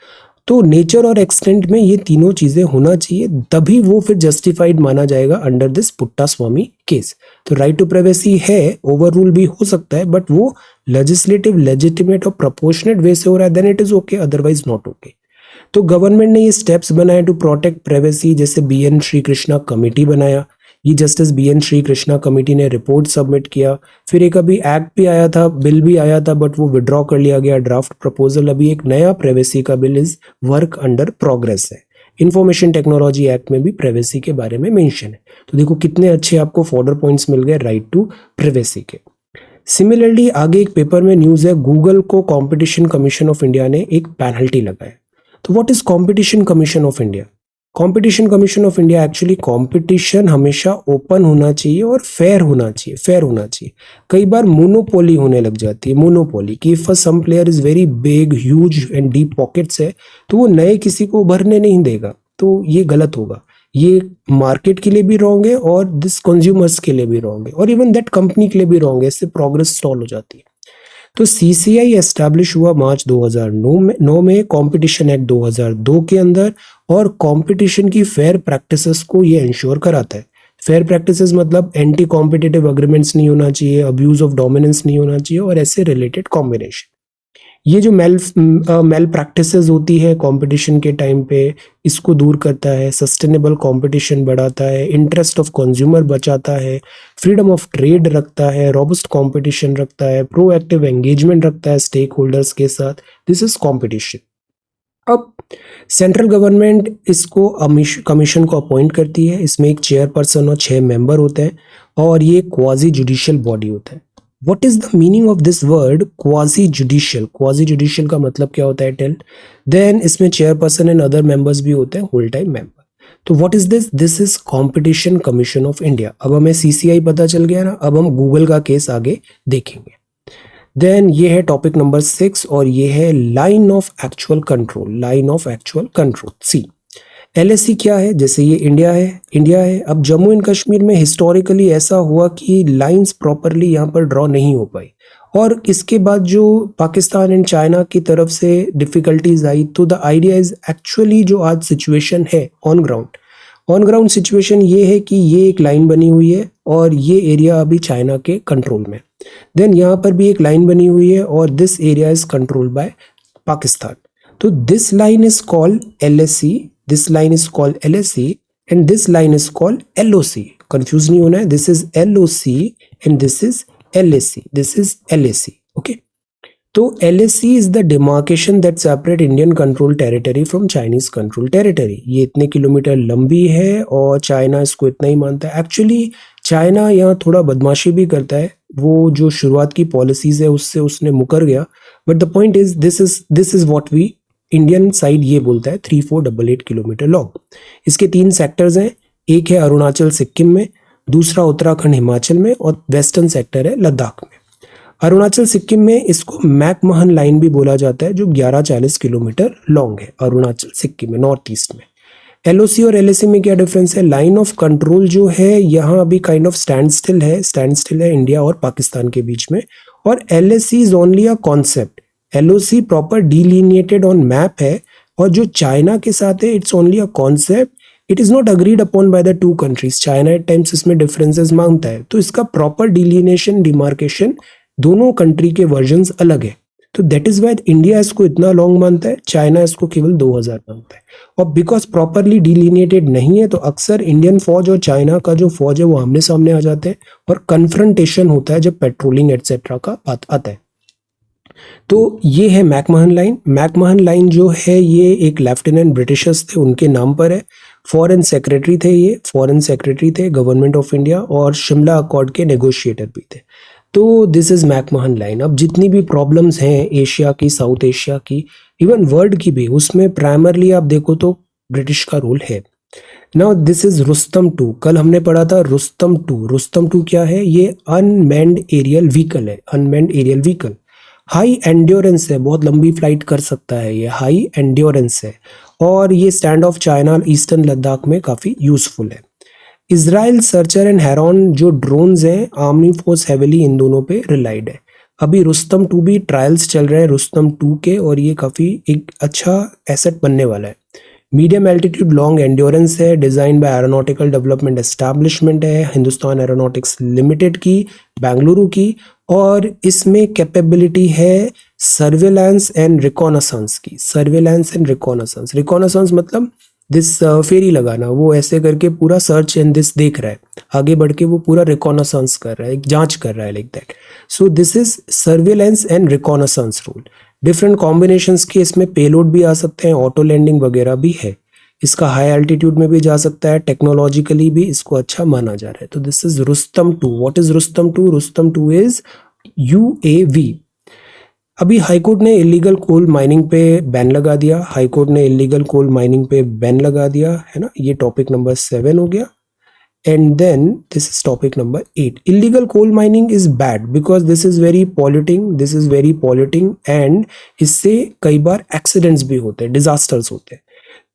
तो नेचर और एक्सटेंट में ये तीनों चीजें होना चाहिए, तभी वो फिर जस्टिफाइड माना जाएगा अंडर दिस पुट्टास्वामी केस। तो राइट टू प्राइवेसी है, ओवर रूल भी हो सकता है, बट वो लेजिस्लेटिव, लेजिटिमेट और प्रोपोर्शनेट वे से हो रहा है, then it is okay, otherwise not okay. तो गवर्नमेंट ने ये स्टेप्स बनाए टू प्रोटेक्ट प्राइवेसी, जैसे बीएन श्री कृष्णा कमेटी बनाया, ये justice BN Sri Krishna committee ने रिपोर्ट सबमिट किया। फिर एक अभी एक्ट भी आया था, बिल भी आया था, बट वो विड्रॉ कर लिया गया, ड्राफ्ट प्रपोजल। अभी एक नया प्राइवेसी का bill is work under progress है। इंफॉर्मेशन टेक्नोलॉजी एक्ट में भी प्राइवेसी के बारे में मेंशन है। तो देखो कितने अच्छे आपको फॉर्डर पॉइंट्स मिल गए राइट टू प्राइवेसी के। सिमिलरली आगे एक पेपर में न्यूज है, गूगल को कंपटीशन कमीशन ऑफ इंडिया ने एक पेनल्टी लगाया। तो what is competition commission of India? Competition commission of India actually, competition हमेशा ओपन होना चाहिए और फेयर होना चाहिए, फेयर होना चाहिए। कई बार मोनोपोली होने लग जाती है, मोनोपोली कि if some player is very big, huge and deep pockets है, तो वो नए किसी को उभरने नहीं देगा, तो ये गलत होगा। ये मार्केट के लिए भी रॉन्ग है, और दिस कंज्यूमर्स के लिए भी रॉन्ग है, और इवन दैट कंपनी के लिए भी रॉन्ग है, इससे प्रोग्रेस स्टॉल हो जाती है। तो सीसीआई एस्टैब्लिश हुआ मार्च 2009 में कंपटीशन एक्ट 2002 के अंदर, और कंपटीशन की फेयर प्रैक्टिसेस को ये इंश्योर कराता है। फेयर प्रैक्टिसेस मतलब एंटी कॉम्पिटिटिव अग्रीमेंट्स नहीं होना चाहिए, अब्यूज ऑफ डोमिनेंस नहीं होना चाहिए, और ऐसे रिलेटेड कॉम्बिनेशन। ये जो मेल प्रैक्टिसेस होती है कंपटीशन के टाइम पे, इसको दूर करता है, सस्टेनेबल कंपटीशन बढ़ाता है, इंटरेस्ट ऑफ कंज्यूमर बचाता है, फ्रीडम ऑफ ट्रेड रखता है, रोबस्ट कंपटीशन रखता है, प्रोएक्टिव एंगेजमेंट रखता है स्टेक होल्डर्स के साथ। This is competition. अब सेंट्रल गवर्नमेंट इसको कमीशन को अपॉइंट करती है। इसमें एक चेयरपर्सन और 6 मेंबर होते हैं और ये क्वाजी जुडिशियल बॉडी होता है। What is the meaning of this word quasi judicial? Quasi judicial का मतलब क्या होता है? टेल। देन इसमें चेयरपर्सन एंड अदर मेंबर्स भी होते हैं, होल टाइम मेंबर। तो what is this? This is competition commission of India. अब हमें सीसीआई पता चल गया ना, अब हम गूगल का केस आगे देखेंगे। देन ये है टॉपिक नंबर 6 और ये है line of actual control. Line of actual control, see. LAC क्या है? जैसे ये इंडिया है। अब जम्मू एंड कश्मीर में हिस्टोरिकली ऐसा हुआ कि लाइंस प्रॉपरली यहाँ पर ड्रॉ नहीं हो पाई, और इसके बाद जो पाकिस्तान एंड चाइना की तरफ से डिफिकल्टीज आई, तो द आइडिया इज एक्चुअली जो आज सिचुएशन है ऑन ग्राउंड सिचुएशन ये है कि ये एक लाइन बनी हुई है और ये एरिया अभी चाइना के कंट्रोल में। देन यहाँ पर भी एक लाइन बनी हुई है और this area is controlled by Pakistan. तो this line is called LAC, this line is called LAC and this line is called LOC। Confuse नहीं होना है, this is LOC and this is LAC, this is LAC। Okay, तो LAC is the demarcation that separate Indian control territory from Chinese control territory. ये इतने kilometre लंबी है और China इसको इतना ही मानता है। एक्चुअली चाइना यहाँ थोड़ा बदमाशी भी करता है, वो जो शुरुआत की पॉलिसीज है उससे उसने मुकर गया, but the point is this is what we Indian side ये बोलता है 3488 किलोमीटर लॉन्ग। इसके 3 सेक्टर्स हैं, एक है अरुणाचल सिक्किम में, दूसरा उत्तराखंड हिमाचल में और वेस्टर्न सेक्टर है लद्दाख में। अरुणाचल सिक्किम में इसको मैकमहन लाइन भी बोला जाता है, जो 1140 किलोमीटर लॉन्ग है अरुणाचल सिक्किम में, नॉर्थ ईस्ट में। LOC और LAC में क्या डिफरेंस है? लाइन ऑफ कंट्रोल जो है यहाँ अभी काइंड ऑफ स्टैंड स्टिल है इंडिया और पाकिस्तान के बीच में, और LAC is only a concept. LOC proper delineated on map है, और जो चाइना के साथ है it's only a concept, it is not agreed upon by the 2 countries. China at times इसमें डिफरेंसेस मांगता है, तो इसका प्रॉपर डिलिनिएशन डिमार्केशन दोनों कंट्री के वर्जन्स अलग है। तो दैट इज वाई इंडिया इसको इतना लॉन्ग मानता है, चाइना इसको केवल 2000 मानता है। और बिकॉज प्रॉपरली डिलिनिएटेड नहीं है, तो अक्सर इंडियन फौज और चाइना का जो फौज है वो आमने सामने आ जाते हैं और कन्फ्रंटेशन होता है जब पेट्रोलिंग एटसेट्रा का बात आता है। तो ये है मैकमहन लाइन। मैकमहन लाइन जो है ये एक लेफ्टिनेंट ब्रिटिशर्स थे उनके नाम पर है। फॉरेन सेक्रेटरी थे, ये फॉरेन सेक्रेटरी थे गवर्नमेंट ऑफ इंडिया, और शिमला अकॉर्ड के नेगोशिएटर भी थे। तो दिस इज मैकमहन लाइन। अब जितनी भी प्रॉब्लम्स हैं एशिया की, साउथ एशिया की, इवन वर्ल्ड की भी, उसमें प्राइमरली आप देखो तो ब्रिटिश का रोल है। Now this is Rustam 2। कल हमने पढ़ा था रुस्तम 2। रुस्तम 2 क्या है? ये अनमैन्ड एरियल व्हीकल है, unmanned aerial vehicle. High endurance है, बहुत लंबी फ्लाइट कर सकता है, ये हाई एंड्योरेंस है, और ये stand of China eastern Ladakh में काफ़ी यूजफुल है। इजराइल सर्चर एंड हेरॉन जो ड्रोन्स हैं, आर्मी फोर्स हेविली इन दोनों पे रिलाइड है। अभी रुस्तम 2 भी ट्रायल्स चल रहे हैं रुस्तम 2 के, और ये काफ़ी एक अच्छा एसेट बनने वाला है। मीडियम एल्टीट्यूड लॉन्ग एंड्योरेंस है, design by aeronautical development establishment है, हिंदुस्तान एरोनॉटिक्स लिमिटेड की, बेंगलुरु की, और इसमें कैपेबिलिटी है सर्वेलेंस एंड रिकॉनासेंस की। सर्वेलेंस एंड रिकॉनासेंस मतलब दिस फेरी लगाना, वो ऐसे करके पूरा सर्च एंड दिस देख रहा है, आगे बढ़ के वो पूरा रिकॉनासेंस कर रहा है, एक जांच कर रहा है, like that. So this is surveillance and reconnaissance role. Different combinations के इसमें पेलोड भी आ सकते हैं, ऑटो लैंडिंग वगैरह भी है। इसका हाई एल्टीट्यूड में भी जा सकता है, टेक्नोलॉजिकली भी इसको अच्छा माना जा रहा है। तो this is Rustam 2। What is Rustam 2? Rustam 2 is UAV। अभी हाईकोर्ट ने इलीगल कोल माइनिंग पे बैन लगा दिया, हाईकोर्ट ने इलीगल कोल माइनिंग पे बैन लगा दिया है ना। ये टॉपिक नंबर 7 हो गया। And then this is topic number 8। Illegal coal mining is bad because this is very polluting and इससे कई बार एक्सीडेंट्स भी होते हैं, डिजास्टर्स होते हैं।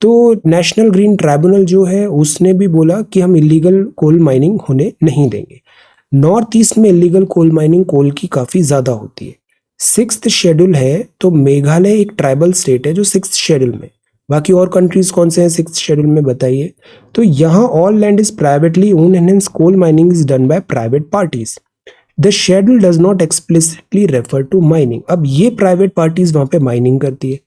तो नेशनल ग्रीन ट्राइब्यूनल जो है उसने भी बोला कि हम इलीगल कोल माइनिंग होने नहीं देंगे। नॉर्थ ईस्ट में इलीगल कोल माइनिंग कोल की काफी ज्यादा होती है। 6th शेड्यूल है, तो मेघालय एक ट्राइबल स्टेट है जो 6th शेड्यूल में। बाकी और कंट्रीज कौन से हैं 6th शेड्यूल में बताइए? तो यहाँ all land is privately own and hence coal mining is done by private parties. The schedule does not explicitly refer to mining. अब ये प्राइवेट पार्टीज वहां पे माइनिंग करती है।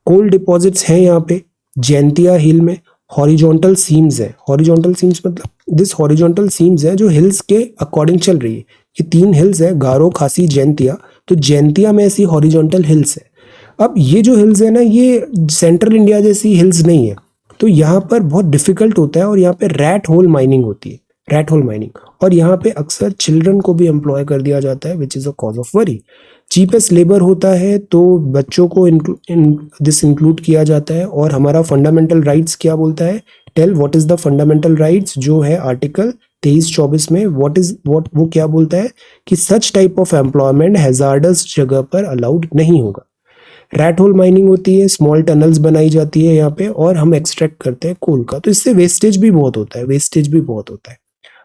कोल डिपॉजिट्स हैं यहाँ पे जैंतिया हिल में। हॉरिजॉन्टल सीम्स है, हॉरिजॉन्टल सीम्स मतलब दिस हॉरिजॉन्टल सीम्स है जो हिल्स के अकॉर्डिंग चल रही है। ये 3 हिल्स है, गारो, खासी, जैंतिया। तो जैंतिया में ऐसी हॉरिजॉन्टल हिल्स है। अब ये जो हिल्स है ना, ये सेंट्रल इंडिया जैसी हिल्स नहीं है, तो यहाँ पर बहुत डिफिकल्ट होता है और यहाँ पे रैट होल माइनिंग होती है, रैट होल माइनिंग। और यहाँ पे अक्सर चिल्ड्रन को भी एम्प्लॉय कर दिया जाता है, which is a cause of worry. Cheapest labour होता है तो बच्चों को दिस इंक्लूड किया जाता है। और हमारा फंडामेंटल राइट्स क्या बोलता है, tell what is the fundamental rights, जो है आर्टिकल 23-24 में। व्हाट वो क्या बोलता है कि such type of employment hazards जगह पर अलाउड नहीं होगा। रैट होल माइनिंग होती है, स्मॉल टनल्स बनाई जाती है यहाँ पे और हम एक्सट्रैक्ट करते हैं कोल का। तो इससे वेस्टेज भी बहुत होता है, वेस्टेज भी बहुत होता है।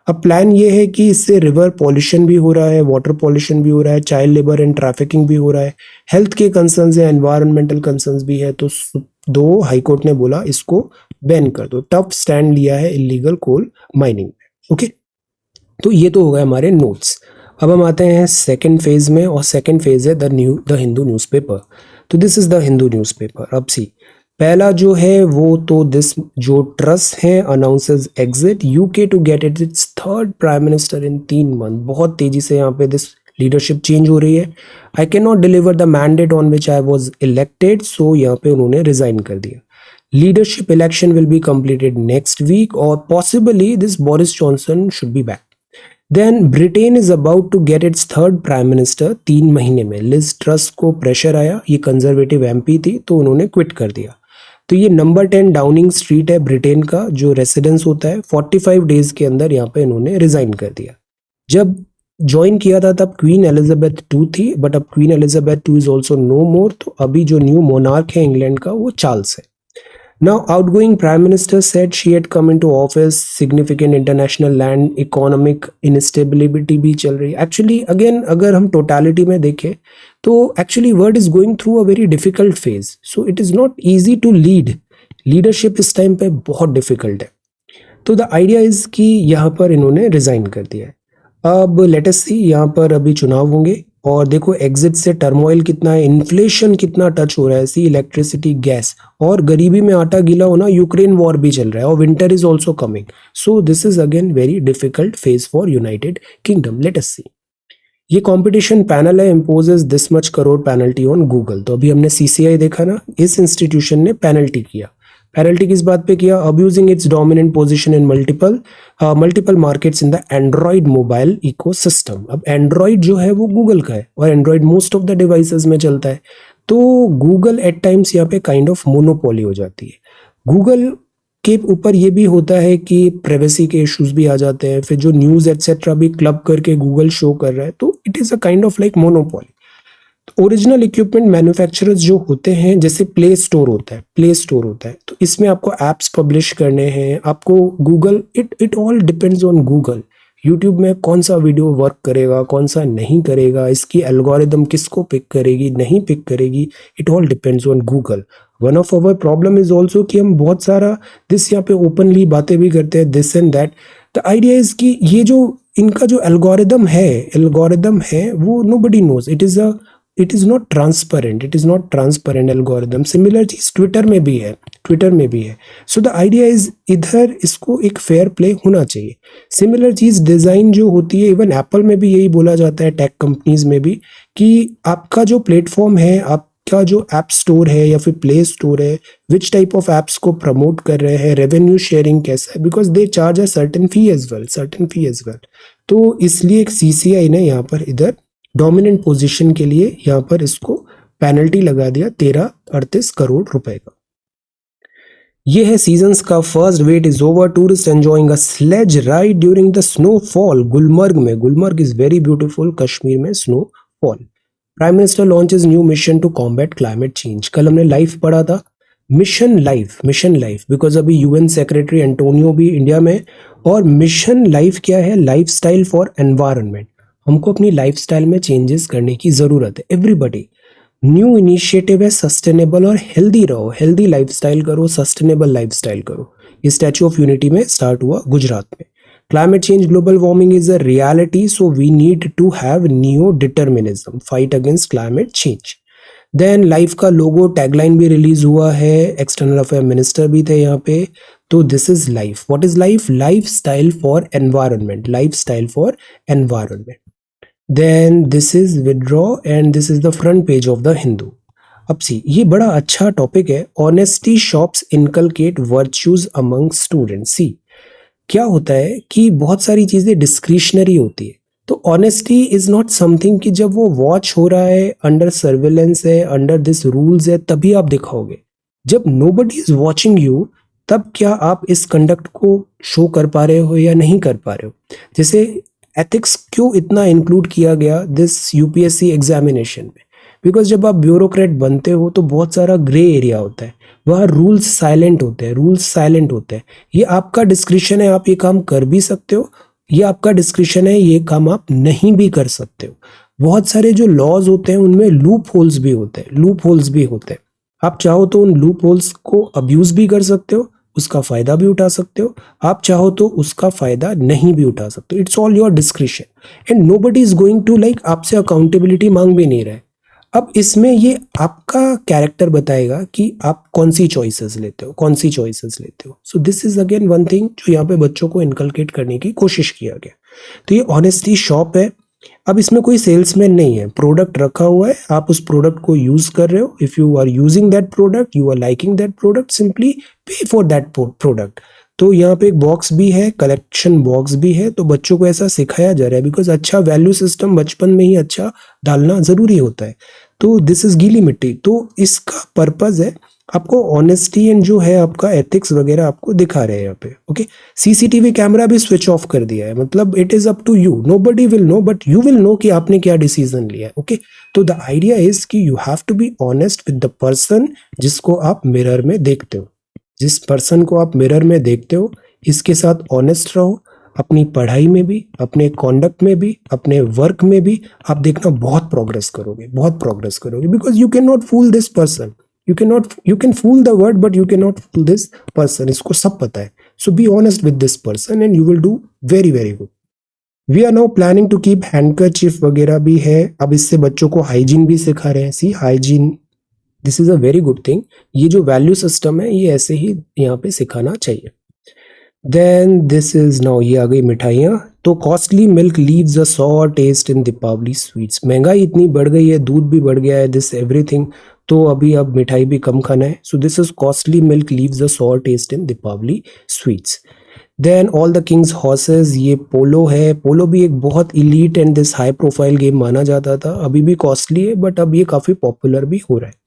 अब प्लान ये है कि इससे रिवर पॉल्यूशन भी हो रहा है, वाटर पॉल्यूशन भी हो रहा है, चाइल्ड लेबर एंड ट्रैफिकिंग भी हो रहा है, हेल्थ के कंसर्न्स है, एनवायरमेंटल कंसर्न्स भी है। तो दो हाईकोर्ट ने बोला इसको बैन कर दो, टफ स्टैंड लिया है इलीगल कोल माइनिंग में। ओके, तो ये तो हो गए हमारे नोट्स। अब हम आते हैं सेकंड फेज में, और सेकंड फेज है द हिंदू न्यूज़पेपर। तो this is the Hindu newspaper. अब सी, पहला जो है वो तो दिस जो ट्रस्ट है announces exit UK to get its third prime minister in 3 month. बहुत तेजी से यहाँ पे दिस लीडरशिप चेंज हो रही है। I can not deliver the mandate on which I was elected, so यहाँ पे उन्होंने रिजाइन कर दिया। Leadership election will be completed next week और possibly this Boris Johnson should be back. Then Britain is about to get its third prime minister 3 महीने में। Liz truss को pressure आया, ये कंजर्वेटिव एमपी थी तो उन्होंने क्विट कर दिया। तो ये नंबर 10 डाउनिंग स्ट्रीट है ब्रिटेन का जो रेसिडेंस होता है। 45 डेज के अंदर यहाँ पे इन्होंने रिजाइन कर दिया। जब ज्वाइन किया था तब क्वीन एलिजाबेथ 2 थी, बट अब queen Elizabeth 2 is also no more. तो अभी जो न्यू मोनार्क है इंग्लैंड का वो चार्ल्स है। Now, outgoing Prime Minister said she had come into office, significant international land economic instability भी चल रही है। Actually, again, अगर हम totality में देखें तो actually world is going through a very difficult phase. So it is not easy to lead. Leadership इस टाइम पे बहुत difficult है। तो the idea is कि यहाँ पर इन्होंने resign कर दिया है। अब let us see, यहाँ पर अभी चुनाव होंगे और देखो एग्जिट से टर्मोइल कितना है, इन्फ्लेशन कितना टच हो रहा है, सी इलेक्ट्रिसिटी, गैस, और गरीबी में आटा गीला होना, यूक्रेन वॉर भी चल रहा है और winter is also coming. So this is again very difficult phase for United Kingdom. Let us see, ये कंपटीशन पैनल है, imposes this much crore penalty on Google. तो अभी हमने सीसीआई देखा ना, इस इंस्टीट्यूशन ने पेनल्टी किया। पेनल्टी किस बात पे किया, abusing it's dominant position in multiple markets in the Android mobile ecosystem. अब एंड्रॉइड जो है वो गूगल का है और Android most of the devices में चलता है। तो गूगल एट टाइम्स यहाँ पे काइंड ऑफ मोनोपोली हो जाती है। गूगल के ऊपर ये भी होता है कि प्राइवेसी के इश्यूज भी आ जाते हैं, फिर जो न्यूज एटसेट्रा भी क्लब करके गूगल शो कर रहा है, तो it is a kind of like monopoly. Original equipment manufacturers जो होते हैं, जैसे प्ले स्टोर होता है, तो इसमें आपको एप्स पब्लिश करने हैं, आपको Google, it all depends on Google. YouTube में कौन सा वीडियो वर्क करेगा, कौन सा नहीं करेगा, इसकी एल्गोरिदम किसको पिक करेगी, नहीं पिक करेगी, it all depends on Google. One of our problem is also कि हम बहुत सारा दिस यहाँ पे ओपनली बातें भी करते हैं, this and that. The idea is कि ये जो इनका जो एल्गोरिदम है वो nobody knows, it is not transparent algorithm. Similar चीज ट्विटर में भी है। सो द आइडिया इज इधर इसको एक फेयर प्ले होना चाहिए। सिमिलर चीज डिजाइन जो होती है, इवन एप्पल में भी यही बोला जाता है, टेक कंपनीज में भी, कि आपका जो प्लेटफॉर्म है, आपका जो ऐप स्टोर है या फिर प्ले स्टोर है, विच टाइप ऑफ एप्स को प्रमोट कर रहे हैं, रेवेन्यू शेयरिंग कैसा है, because they charge a certain fee as well. तो इसलिए एक सीसीआई ने यहाँ पर इधर डोमिनेंट पोजीशन के लिए यहाँ पर इसको पेनल्टी लगा दिया 13-38 करोड़ रुपए का। ये है सीजन्स का first wait is over, tourist enjoying a sledge ride during the snowfall Gulmarg में। Gulmarg is very beautiful, Kashmir में snowfall. Prime minister launches new mission to combat climate change. कल हमने लाइफ पढ़ा था, मिशन लाइफ, बिकॉज अभी यूएन सेक्रेटरी एंटोनियो भी India में। और मिशन लाइफ क्या है, लाइफस्टाइल फॉर एनवायरनमेंट। हमको अपनी लाइफस्टाइल में चेंजेस करने की जरूरत है, एवरीबडी। न्यू इनिशिएटिव है, सस्टेनेबल और हेल्दी रहो, हेल्दी लाइफस्टाइल करो, सस्टेनेबल लाइफस्टाइल करो। ये स्टैच्यू ऑफ यूनिटी में स्टार्ट हुआ गुजरात में। Climate change, global warming is a reality, so we need to have neo-determinism, fight against climate change. Then life का लोगो टैगलाइन भी रिलीज हुआ है, एक्सटर्नल अफेयर मिनिस्टर भी थे यहाँ पे. तो this is life. What is life? Life style for environment, life style for environment. Then this is withdraw and this is the front page of the Hindu. अब see, ये बड़ा अच्छा टॉपिक है. Honesty shops inculcate virtues among students. See, क्या होता है कि बहुत सारी चीजें डिस्क्रिशनरी होती है. तो ऑनेस्टी इज नॉट समथिंग कि जब वो वॉच हो रहा है, अंडर सर्विलेंस है, अंडर दिस रूल्स है, तभी आप दिखाओगे. जब नोबडी इज वॉचिंग यू, तब क्या आप इस कंडक्ट को शो कर पा रहे हो या नहीं कर पा रहे हो. जैसे एथिक्स क्यों इतना इंक्लूड किया गया दिस यूपीएससी एग्जामिनेशन में? बिकॉज जब आप ब्यूरोक्रेट बनते हो तो बहुत सारा ग्रे एरिया होता है, वहाँ रूल्स साइलेंट होते हैं, रूल्स साइलेंट होते हैं. ये आपका डिस्क्रिप्शन है, आप ये काम कर भी सकते हो, ये आपका डिस्क्रिप्शन है, ये काम आप नहीं भी कर सकते हो. बहुत सारे जो लॉज होते हैं उनमें लूप होल्स भी होते हैं, लूप होल्स भी होते हैं. आप चाहो तो उन लूप होल्स को अब्यूज भी कर सकते हो, उसका फायदा भी उठा सकते हो. आप चाहो तो उसका फायदा नहीं भी उठा सकते हो. It's all your description and nobody is going to like आपसे अकाउंटेबिलिटी मांग भी नहीं रहे. अब इसमें ये आपका कैरेक्टर बताएगा कि आप कौन सी चॉइसेस लेते हो, कौन सी चॉइसेस लेते हो. सो this is again one thing जो यहाँ पे बच्चों को इनकलकेट करने की कोशिश किया गया. तो ये ऑनेस्टी शॉप है. अब इसमें कोई सेल्समैन नहीं है, प्रोडक्ट रखा हुआ है, आप उस प्रोडक्ट को यूज कर रहे हो. If you are using that product, you are liking that product, simply pay for that product. तो यहाँ पे एक बॉक्स भी है, कलेक्शन बॉक्स भी है. तो बच्चों को ऐसा सिखाया जा रहा है बिकॉज अच्छा वैल्यू सिस्टम बचपन में ही अच्छा डालना जरूरी होता है. तो दिस इज गीली मिट्टी. तो इसका पर्पज है आपको ऑनेस्टी एंड जो है आपका एथिक्स वगैरह आपको दिखा रहे हैं यहाँ पे. ओके, सीसीटीवी कैमरा भी स्विच ऑफ कर दिया है, मतलब it is up to you. Nobody will know but you will know कि आपने क्या डिसीजन लिया है. ओके, तो द आइडिया इज कि you have to be honest with the person जिसको आप मिरर में देखते हो. जिस पर्सन को आप मिरर में देखते हो, इसके साथ ऑनेस्ट रहो. अपनी पढ़ाई में भी, अपने कॉन्डक्ट में भी, अपने वर्क में भी आप देखना बहुत प्रोग्रेस करोगे, बहुत प्रोग्रेस करोगे. Because you can not fool this person. You can fool the world but you can not fool this person. इसको सब पता है. So be honest with this person and you will do very very good. We are now planning to keep handkerchief वगैरह भी है. अब इससे बच्चों को हाइजीन भी सिखा रहे हैं. See, hygiene, this is a very good thing. ये जो वैल्यू सिस्टम है ये ऐसे ही यहाँ पे सिखाना चाहिए. देन दिस इज नाउ, ये आ गई मिठाइयाँ. तो costly milk leaves a sour taste in Deepavali sweets. महंगाई इतनी बढ़ गई है, दूध भी बढ़ गया है, दिस एवरीथिंग. तो अभी अब मिठाई भी कम खाना है. So this is costly milk leaves a sour taste in Deepavali sweets. Then all the kings horses, ये पोलो है. पोलो भी एक बहुत elite and this high profile game माना जाता था. अभी भी कॉस्टली है बट अब ये काफ़ी पॉपुलर भी हो रहा है.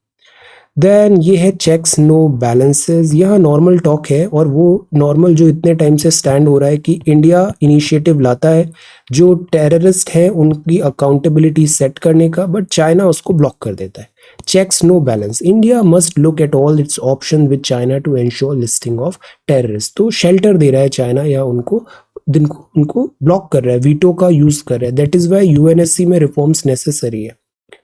देन ये है चेक्स नो बैलेंसेस. यहाँ नॉर्मल टॉक है और वो नॉर्मल जो इतने टाइम से स्टैंड हो रहा है कि इंडिया इनिशिएटिव लाता है जो टेररिस्ट हैं उनकी अकाउंटेबिलिटी सेट करने का, बट चाइना उसको ब्लॉक कर देता है. Checks no balance. India must look at all its option with China to ensure listing of terrorist. तो शेल्टर दे रहा है चाइना या उनको ब्लॉक कर रहा है, वीटो का यूज कर रहा है. दैट इज वाई यूएनएससी में रिफॉर्म्स नेसेसरी है.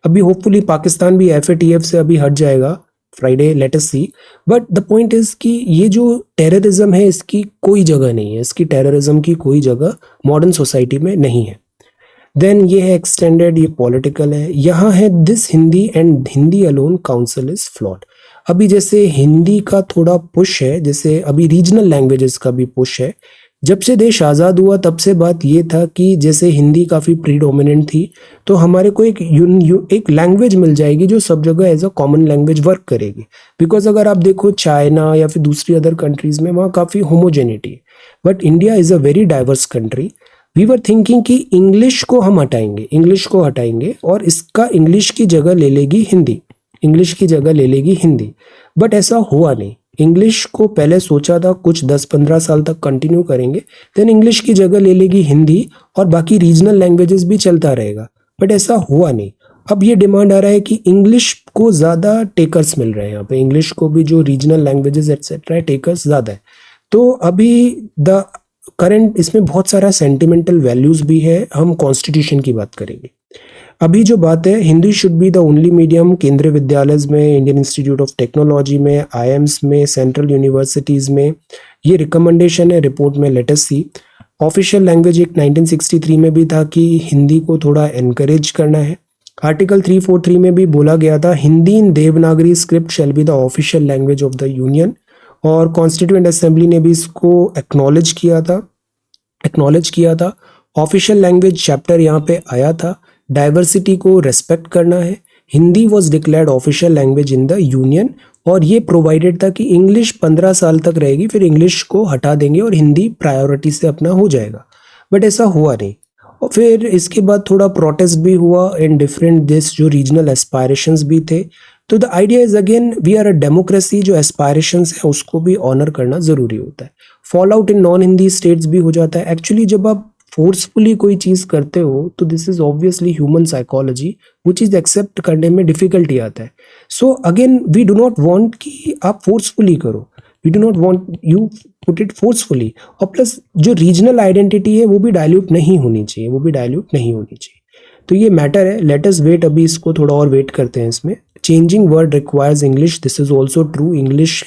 अभी होपफुली पाकिस्तान भी एफएटीएफ से अभी हट जाएगा Friday, let us see. But the point is कि ये जो टेररिज्म है इसकी कोई जगह नहीं है, इसकी टेररिज्म की कोई जगह मॉडर्न सोसाइटी में नहीं है. देन ये है एक्सटेंडेड, ये पॉलिटिकल है. यहाँ है this Hindi and Hindi alone council is flawed. अभी जैसे हिंदी का थोड़ा पुश है, जैसे अभी रीजनल लैंग्वेजेस का भी पुश है. जब से देश आज़ाद हुआ तब से बात ये था कि जैसे हिंदी काफ़ी प्रीडोमिनेंट थी तो हमारे को एक लैंग्वेज मिल जाएगी जो सब जगह as a common language work करेगी. बिकॉज अगर आप देखो चाइना या फिर दूसरी अदर कंट्रीज में वहाँ काफ़ी होमोजेनिटी है, but India is a very diverse country. We were thinking कि इंग्लिश को हम हटाएंगे, इंग्लिश को हटाएंगे और इसका इंग्लिश की जगह ले लेगी हिंदी, इंग्लिश की जगह ले लेगी हिंदी. बट ऐसा हुआ नहीं. इंग्लिश को पहले सोचा था कुछ 10-15 साल तक कंटिन्यू करेंगे, देन इंग्लिश की जगह ले लेगी हिंदी और बाकी रीजनल लैंग्वेजेस भी चलता रहेगा. बट ऐसा हुआ नहीं. अब ये डिमांड आ रहा है कि इंग्लिश को ज़्यादा टेकर्स मिल रहे हैं यहाँ पे, इंग्लिश को भी जो रीजनल लैंग्वेजेस एट्सेट्रा है टेकर्स ज़्यादा है. तो अभी द करंट इसमें बहुत सारा सेंटिमेंटल वैल्यूज भी है. हम कॉन्स्टिट्यूशन की बात करेंगे. अभी जो बात है, Hindi should be the only medium. केंद्रीय विद्यालय में, इंडियन इंस्टीट्यूट ऑफ टेक्नोलॉजी में, आईएम्स में, सेंट्रल यूनिवर्सिटीज़ में ये रिकमेंडेशन है रिपोर्ट में. लेट अस सी. ऑफिशियल लैंग्वेज एक 1963 में भी था कि हिंदी को थोड़ा एनकरेज करना है। आर्टिकल 343 में भी बोला गया था Hindi in Devanagari script shall be the official language of the union, और कॉन्स्टिट्यूएंट असेंबली ने भी इसको एक्नॉलेज किया था। ऑफिशियल लैंग्वेज चैप्टर यहाँ पे आया था। डाइवर्सिटी को रेस्पेक्ट करना है। Hindi was declared official language in the union, और ये प्रोवाइडेड था कि इंग्लिश 15 साल तक रहेगी, फिर इंग्लिश को हटा देंगे और हिंदी प्रायोरिटी से अपना हो जाएगा। बट ऐसा हुआ नहीं। और फिर इसके बाद थोड़ा प्रोटेस्ट भी हुआ इन डिफरेंट देश, जो रीजनल एस्पायरेशंस भी थे। तो the idea is again we are a democracy, जो एस्पायरेशंस है उसको भी ऑनर करना जरूरी होता है। Fall out in non Hindi states भी हो जाता है। एक्चुअली जब आप फोर्सफुली कोई चीज करते हो तो this is obviously human psychology, वो चीज एक्सेप्ट करने में डिफिकल्टी आता है। So again we do not want कि आप फोर्सफुली करो, we do not want you put it forcefully. और प्लस जो रीजनल आइडेंटिटी है वो भी डाइल्यूट नहीं होनी चाहिए, तो ये मैटर है। लेट अस वेट, अभी इसको थोड़ा और वेट करते हैं इसमें। Changing word requires English, this is also true. English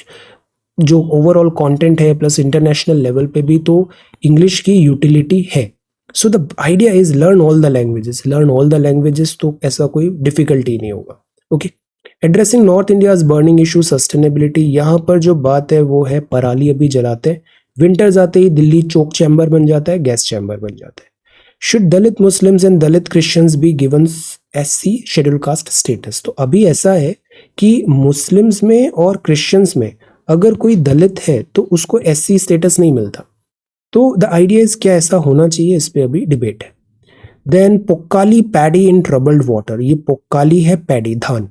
जो ओवरऑल कंटेंट है प्लस इंटरनेशनल लेवल पे भी तो इंग्लिश की यूटिलिटी है। सो the idea is learn all the languages, तो ऐसा कोई डिफिकल्टी नहीं होगा। Okay, addressing north India's burning issue sustainability, यहाँ पर जो बात है वो है पराली अभी जलाते हैं, विंटर्स आते ही दिल्ली चोक चैम्बर बन जाता है, गैस चैम्बर बन जाता है। Should Dalit Muslims and Dalit Christians be given SC schedule caste status, तो अभी ऐसा है कि मुस्लिम्स में और क्रिश्चियंस में अगर कोई दलित है तो उसको एससी स्टेटस नहीं मिलता। तो द आइडिया इज क्या ऐसा होना चाहिए, इस पे अभी डिबेट है। देन पोक्काली पैडी इन ट्रबल्ड वाटर, ये पोक्काली है पैडी धान,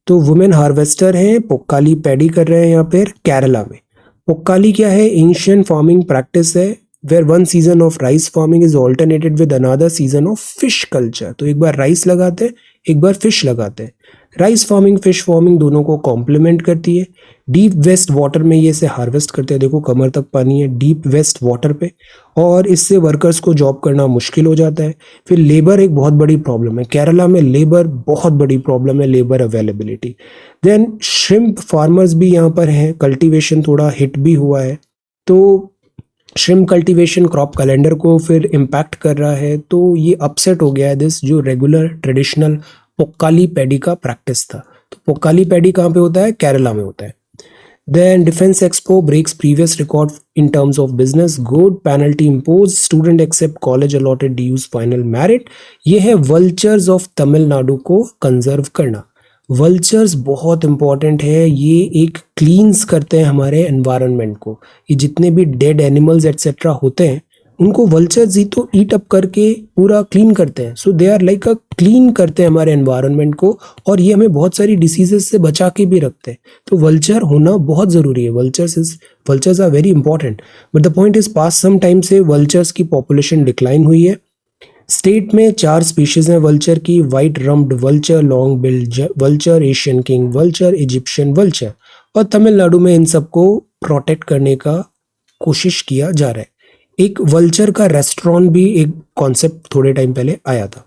तो वुमेन हार्वेस्टर है, पोक्काली पैडी कर रहे हैं यहाँ पे केरला में। पोक्काली क्या है, एंशियंट फार्मिंग प्रैक्टिस है where one season of rice farming is alternated with another season of fish culture, तो एक बार राइस लगाते हैं एक बार फिश लगाते हैं। राइस फार्मिंग फिश फार्मिंग दोनों को कॉम्प्लीमेंट करती है। डीप वेस्ट वाटर में ये से हार्वेस्ट करते हैं, देखो कमर तक पानी है डीप वेस्ट वाटर पे, और इससे वर्कर्स को जॉब करना मुश्किल हो जाता है। फिर लेबर एक बहुत बड़ी प्रॉब्लम है, केरला में लेबर बहुत बड़ी प्रॉब्लम है, labour availability. Then shrimp farmers भी यहाँ पर हैं, कल्टीवेशन थोड़ा हिट भी हुआ है, तो श्रिम्प कल्टीवेशन क्रॉप कैलेंडर को फिर इम्पैक्ट कर रहा है, तो ये अपसेट हो गया है दिस जो रेगुलर ट्रेडिशनल पोक्काली पैडी का प्रैक्टिस था। तो पोक्काली पैडी कहाँ पे होता है, केरला में होता है। Then defence expo breaks previous record in terms of business good, penalty impose, student accept college allotted dues final merit. ये है वल्चर्स ऑफ तमिलनाडु को कंजर्व करना। वल्चर्स बहुत इंपॉर्टेंट है, ये एक क्लींस करते हैं हमारे एनवायरनमेंट को। ये जितने भी डेड एनिमल्स एटसेट्रा होते हैं उनको वल्चर्स ही तो ईट अप करके पूरा क्लीन करते हैं। So they are like a clean करते हैं हमारे एनवायरनमेंट को, और ये हमें बहुत सारी डिसीजेस से बचा के भी रखते हैं। तो वल्चर होना बहुत ज़रूरी है, vultures are very important. But the point is past some time से वल्चर्स की पॉपुलेशन डिक्लाइन हुई है। स्टेट में 4 स्पीशीज हैं वल्चर की, white rumped vulture, long billed vulture, Asian king vulture, Egyptian vulture, और तमिलनाडु में इन सबको प्रोटेक्ट करने का कोशिश किया जा रहा है। एक वल्चर का रेस्टोरेंट भी एक कॉन्सेप्ट थोड़े टाइम पहले आया था।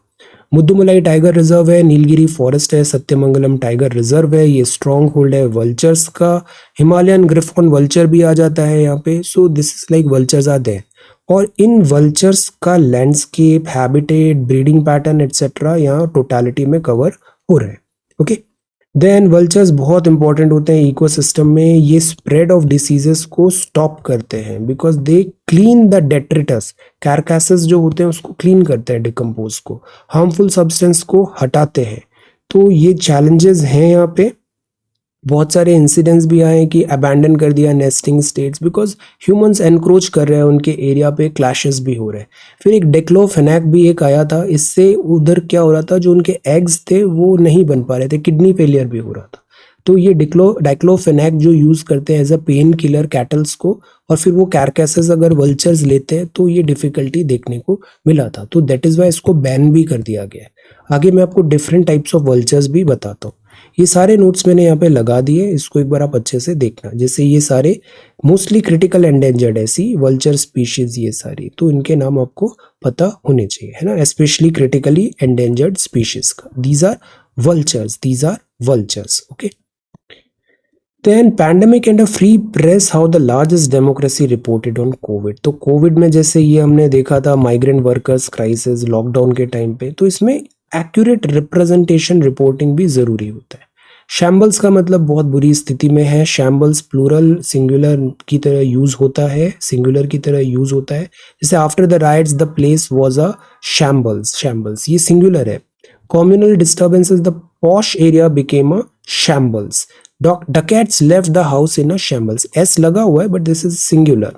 मुद्दुमलाई टाइगर रिजर्व है, नीलगिरी फॉरेस्ट है, सत्यमंगलम टाइगर रिजर्व है, ये स्ट्रॉन्ग होल्ड है वल्चर्स का। हिमालयन ग्रिफॉन वल्चर भी आ जाता है यहाँ पे। So this is like vultures are there, और इन वल्चर्स का landscape, habitat, breeding pattern etcetera यहाँ टोटलिटी में कवर हो रहा है। ओके, देन वल्चर्स बहुत इंपॉर्टेंट होते हैं इकोसिस्टम में। ये स्प्रेड ऑफ डिसीजेस को स्टॉप करते हैं because they clean the detritus, carcasses जो होते हैं उसको क्लीन करते हैं, डिकम्पोज को, हार्मफुल सब्सटेंस को हटाते हैं। तो ये चैलेंजेस हैं यहाँ पे। बहुत सारे इंसिडेंट्स भी आए कि अबैंडन कर दिया nesting states because humans encroach कर रहे हैं उनके एरिया पे, क्लैशेस भी हो रहे हैं। फिर एक डिक्लोफेनाक भी एक आया था, इससे उधर क्या हो रहा था, जो उनके एग्स थे वो नहीं बन पा रहे थे, किडनी फेलियर भी हो रहा था। तो ये डाइक्लोफेनाक जो यूज़ करते हैं as a pain killer cattles को, और फिर वो कैरकैसेस अगर वल्चर्स लेते हैं तो ये डिफिकल्टी देखने को मिला था। तो दैट इज़ वाई इसको बैन भी कर दिया गया है। आगे मैं आपको डिफरेंट टाइप्स ऑफ वल्चर्स भी बताता हूँ। ये सारे नोट्स मैंने यहाँ पे लगा दिए, इसको एक बार आप अच्छे से देखना। जैसे ये सारे मोस्टली क्रिटिकल एंडेंजर्ड ऐसी वल्चर स्पीशीज, ये सारी तो इनके नाम आपको पता होने चाहिए, है ना, स्पेशली क्रिटिकली एंडेंजर्ड स्पीशीज का। These are vultures, okay. Then pandemic and a free press, how the largest democracy reported on Covid. तो कोविड में जैसे ये हमने देखा था माइग्रेंट वर्कर्स क्राइसिस लॉकडाउन के टाइम पे, तो इसमें एक्यूरेट रिप्रेजेंटेशन रिपोर्टिंग भी जरूरी होता है। शैम्बल्स का मतलब बहुत बुरी स्थिति में है। शैम्बल्स प्लूरल सिंगुलर की तरह यूज होता है, सिंगुलर की तरह यूज होता है। जैसे after the riots the place was a shambles, shambles ये सिंगुलर है। Communal disturbances, the posh area became a shambles. Dacoits left the house in a shambles, S लगा हुआ है but this is singular.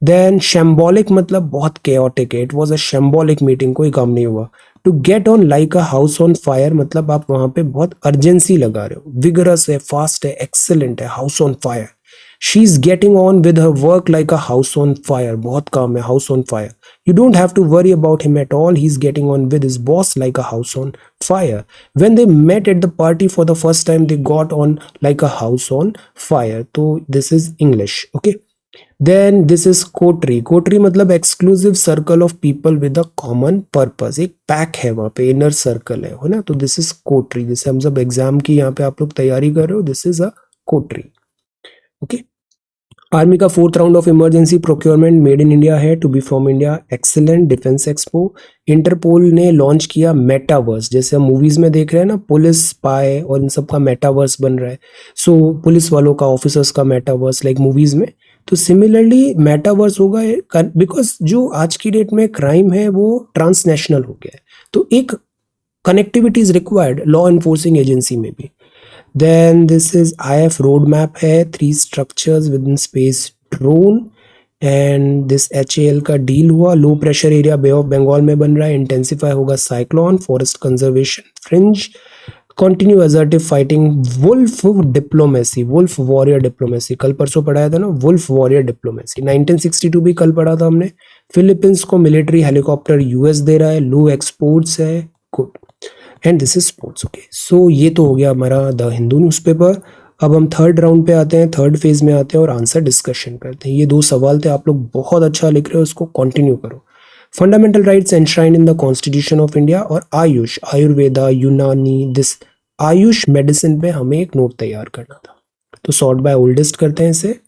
Then shambolic मतलब बहुत chaotic है, it was a shambolic meeting, कोई काम नहीं हुआ। To get on like a house on fire मतलब आप वहां पे बहुत अर्जेंसी लगा रहे हो। विगरस है, फास्ट है, एक्सेलेंट है, house on fire. She is getting on with her work like a house on fire, बहुत काम है, house on fire. You don't have to worry about him at all. He's getting on with his boss like a house on fire. When they met at the party for the first time, they got on like a house on fire. So this is English. Okay. Then this is कोटरी। कोटरी मतलब exclusive circle of people with a common purpose, एक pack है वहां पे, inner circle है ना। तो this is कोटरी। जैसे हम सब एग्जाम की यहाँ पे आप लोग तैयारी कर रहे हो, this is a coterie. Okay. Army का fourth round of emergency procurement made in India है, to be from India, excellent. Defence expo. Interpol ने लॉन्च किया मेटावर्स, जैसे हम मूवीज में देख रहे हैं ना, पुलिस स्पाई और इन सब का मेटावर्स बन रहा है। सो पुलिस वालों का, ऑफिसर्स का मेटावर्स लाइक मूवीज में। तो सिमिलरली मेटावर्स होगा, बिकॉज जो आज की डेट में क्राइम है वो ट्रांसनेशनल हो गया है, तो एक connectivity is required law enforcing agency में भी। Then this is IF roadmap है, 3 structures within space drone। And this HAL का डील हुआ, low pressure area bay of Bengal में बन रहा है, इंटेंसिफाई होगा cyclone, forest conservation fringe, continue assertive fighting, wolf diplomacy, wolf warrior diplomacy, कल परसों पढ़ाया था ना वुल्फ वॉरियर डिप्लोमेसी। 1962 भी कल पढ़ा था हमने। फिलीपींस को मिलिट्री हेलीकॉप्टर यूएस दे रहा है, लो एक्सपोर्ट्स है, good. And this is sports. Okay, so ये तो हो गया हमारा द हिंदू न्यूज़पेपर। अब हम थर्ड राउंड पे आते हैं, थर्ड फेज में आते हैं और आंसर डिस्कशन करते हैं। ये 2 सवाल थे, आप लोग बहुत अच्छा लिख रहे हो, इसको कंटिन्यू करो। Fundamental rights enshrined in the constitution of India और आयुष, आयुर्वेदा, यूनानी, दिस आयुष मेडिसिन पे हमें एक नोट तैयार करना था। तो सॉर्ट बाय ओल्डेस्ट करते हैं इसे।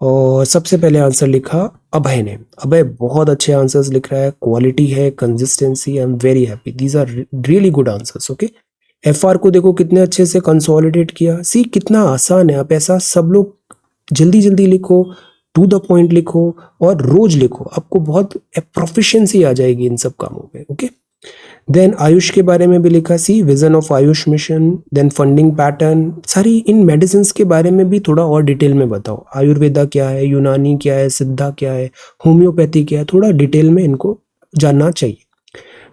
और सबसे पहले आंसर लिखा अभय ने। अभय बहुत अच्छे आंसर्स लिख रहा है, क्वालिटी है, consistency, I am very happy, these are really good answers. Okay. FR को देखो कितने अच्छे से कंसोलिडेट किया, सी कितना आसान है। आप ऐसा सब लोग जल्दी जल्दी लिखो, टू द पॉइंट लिखो और रोज लिखो, आपको बहुत प्रोफिशिएंसी आ जाएगी इन सब कामों में। ओके। देन आयुष के बारे में भी लिखा, see vision of AYUSH mission, then funding pattern, सारी इन मेडिसिन के बारे में भी थोड़ा और डिटेल में बताओ। आयुर्वेदा क्या है, यूनानी क्या है, सिद्धा क्या है, होम्योपैथी क्या है, थोड़ा डिटेल में इनको जानना चाहिए।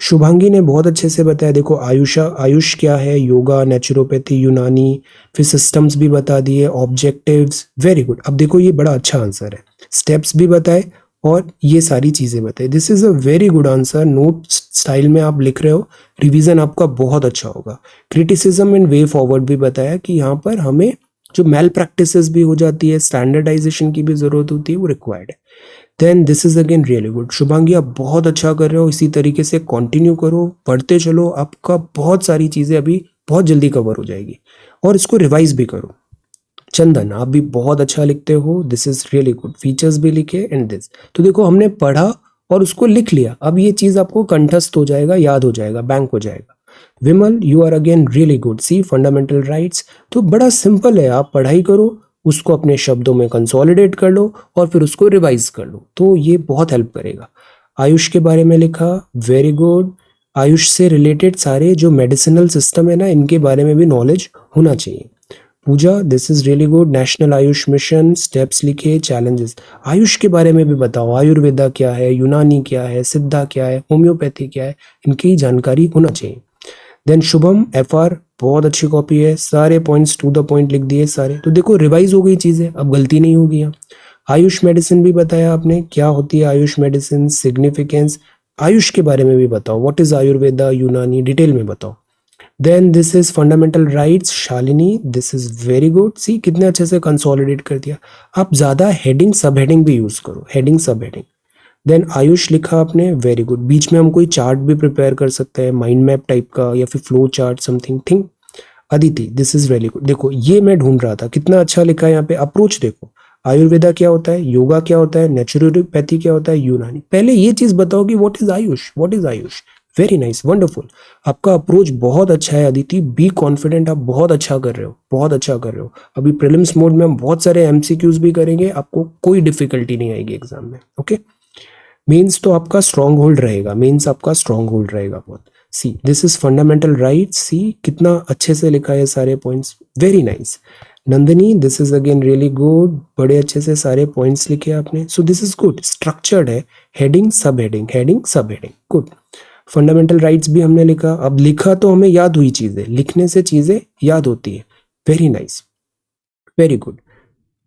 शुभांगी ने बहुत अच्छे से बताया, देखो आयुष क्या है, योगा, नेचुरोपैथी, यूनानी, फिर सिस्टम्स भी बता दिए, ऑब्जेक्टिव्स, वेरी गुड। अब देखो ये बड़ा अच्छा आंसर है, स्टेप्स भी बताए और ये सारी चीजें बताई। This is a very good answer, note style में आप लिख रहे हो, रिवीजन आपका बहुत अच्छा होगा। क्रिटिसिज्म एंड वे फॉरवर्ड भी बताया कि यहाँ पर हमें जो मेल प्रैक्टिसेस भी हो जाती है, स्टैंडर्डाइजेशन की भी जरूरत होती है, वो रिक्वायर्ड है। Then this is again really good. Shubhangi आप बहुत अच्छा कर रहे हो, इसी तरीके से कंटिन्यू करो, पढ़ते चलो, आपका बहुत सारी चीजें अभी बहुत जल्दी कवर हो जाएगी। और इसको रिवाइज भी करो। चंदन आप भी बहुत अच्छा लिखते हो, this is really good, features भी लिखे एंड दिस। तो देखो हमने पढ़ा और उसको लिख लिया, अब ये चीज आपको कंठस्थ हो जाएगा, याद हो जाएगा, बैंक हो जाएगा। Vimal you are again really good, see fundamental rights. तो बड़ा सिंपल है, आप पढ़ाई करो, उसको अपने शब्दों में कंसोलिडेट कर लो और फिर उसको रिवाइज कर लो, तो ये बहुत हेल्प करेगा। आयुष के बारे में लिखा, वेरी गुड। आयुष से रिलेटेड सारे जो मेडिसिनल सिस्टम है ना, इनके बारे में भी नॉलेज होना चाहिए। Pooja this is really good, national AYUSH mission, steps लिखे, चैलेंजेस। आयुष के बारे में भी बताओ, आयुर्वेदा क्या है, यूनानी क्या है, सिद्धा क्या है, होम्योपैथी क्या है, इनकी जानकारी होना चाहिए। देन शुभम एफआर बहुत अच्छी कॉपी है, सारे पॉइंट्स टू द पॉइंट लिख दिए सारे, तो देखो रिवाइज हो गई चीजें, अब गलती नहीं होगी यहाँ। आयुष मेडिसिन भी बताया आपने, क्या होती है आयुष मेडिसिन, सिग्निफिकेंस, आयुष के बारे में भी बताओ, व्हाट इज आयुर्वेदा, यूनानी, डिटेल में बताओ। Then this is fundamental rights, Shalini this is very good, see कितने अच्छे से कंसोलिडेट कर दिया। आप ज्यादा हेडिंग सब हेडिंग भी यूज करो, heading sub heading. Then Ayush लिखा आपने, वेरी गुड। बीच में हम कोई चार्ट भी प्रिपेयर कर सकते हैं, माइंड मैप टाइप का या फिर flow chart something thing. Aditi, this is very good. देखो ये मैं ढूंढ रहा था, कितना अच्छा लिखा है यहाँ पे। अप्रोच देखो, आयुर्वेदा क्या होता है, योगा क्या होता है, नेचुरोपैथी क्या होता है, यूनानी। पहले ये चीज बताओ कि what is Ayush, what is Ayush. Very nice, wonderful. आपका अप्रोच बहुत अच्छा है अदिति, बी कॉन्फिडेंट, आप बहुत अच्छा कर रहे हो, बहुत अच्छा कर रहे हो। अभी प्रीलिम्स मोड में हम बहुत सारे एमसीक्यूज भी करेंगे, आपको कोई डिफिकल्टी नहीं आएगी एग्जाम में। ओके, मेंस तो आपका स्ट्रॉन्ग होल्ड रहेगा, मेंस आपका स्ट्रॉन्ग होल्ड रहेगा बहुत। See this is fundamental right, see कितना अच्छे से लिखा है सारे points, very nice. Nandini, this is again really good, बड़े अच्छे से सारे पॉइंट्स लिखे आपने। So this is good, structured है, heading sub heading, heading sub heading, good. Fundamental rights भी हमने लिखा, अब लिखा तो हमें याद हुई चीजें, लिखने से चीजें याद होती है, very nice, very good.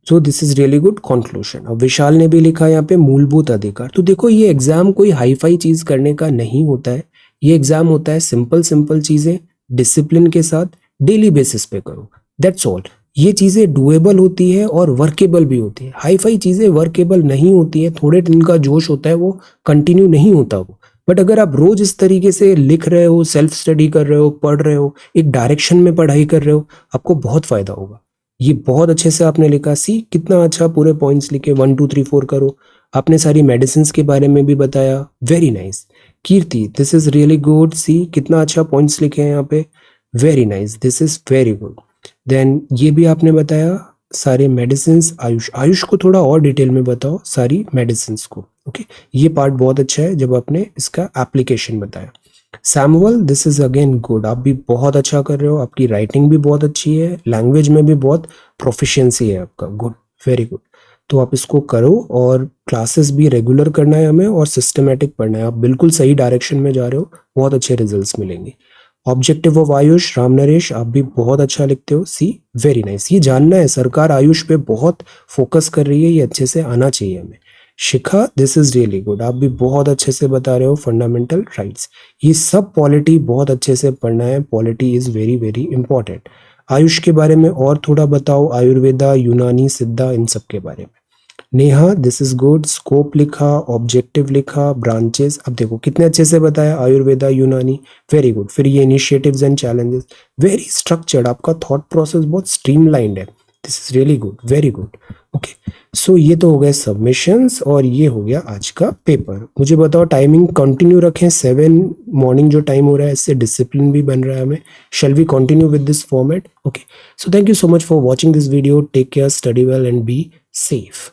So this is really good conclusion. अब विशाल ने भी लिखा यहाँ पे मूलभूत अधिकार। तो देखो ये एग्जाम कोई हाई फाई चीज करने का नहीं होता है, ये एग्जाम होता है सिंपल सिंपल चीजें डिसिप्लिन के साथ डेली बेसिस पे करो, दैट्स ऑल। ये चीजें डुएबल होती है और वर्केबल भी होती है, हाई फाई चीजें वर्केबल नहीं होती है, थोड़े दिन का जोश होता है, वो कंटिन्यू नहीं होता वो। बट अगर आप रोज इस तरीके से लिख रहे हो, सेल्फ स्टडी कर रहे हो, पढ़ रहे हो, एक डायरेक्शन में पढ़ाई कर रहे हो, आपको बहुत फायदा होगा। ये बहुत अच्छे से आपने लिखा, सी कितना अच्छा पूरे पॉइंट्स लिखे, 1 2 3 4 करो। आपने सारी मेडिसिन के बारे में भी बताया, very nice. Kirti, this is really good, see कितना अच्छा पॉइंट्स लिखे हैं यहाँ पे, very nice, this is very good. Then ये भी आपने बताया सारे मेडिसिन। आयुष, आयुष को थोड़ा और डिटेल में बताओ सारी मेडिसिन को, ओके। ये पार्ट बहुत अच्छा है जब आपने इसका एप्लीकेशन बताया। Samuel, this is again good, आप भी बहुत अच्छा कर रहे हो, आपकी राइटिंग भी बहुत अच्छी है, लैंग्वेज में भी बहुत प्रोफिशिएंसी है आपका, गुड, वेरी गुड। तो आप इसको करो और क्लासेस भी रेगुलर करना है हमें और सिस्टमेटिक पढ़ना है, आप बिल्कुल सही डायरेक्शन में जा रहे हो, बहुत अच्छे रिजल्ट्स मिलेंगे। ऑब्जेक्टिव ऑफ आयुष, राम नरेश, आप भी बहुत अच्छा लिखते हो, सी वेरी नाइस। ये जानना है, सरकार आयुष पे बहुत फोकस कर रही है, ये अच्छे से आना चाहिए हमें। शिखा, दिस इज रियली गुड, आप भी बहुत अच्छे से बता रहे हो फंडामेंटल राइट्स। ये सब पॉलिटी बहुत अच्छे से पढ़ना है, polity is very very important. Ayush के बारे में और थोड़ा बताओ, आयुर्वेदा, यूनानी, सिद्धा, इन सब के बारे में। Neha, this is good, scope लिखा, ऑब्जेक्टिव लिखा, ब्रांचेस, अब देखो कितने अच्छे से बताया, आयुर्वेदा, यूनानी, वेरी गुड। फिर ये initiatives and challenges, very structured, आपका थॉट प्रोसेस बहुत स्ट्रीमलाइंड है, this is really good, very good, okay. So ये तो हो गए सबमिशंस और ये हो गया आज का पेपर। मुझे बताओ टाइमिंग कंटिन्यू रखें, 7 मॉर्निंग जो टाइम हो रहा है, इससे डिसिप्लिन भी बन रहा है हमें। Shall we continue with this format, okay. So thank you so much for watching this video, take care, study well and be safe.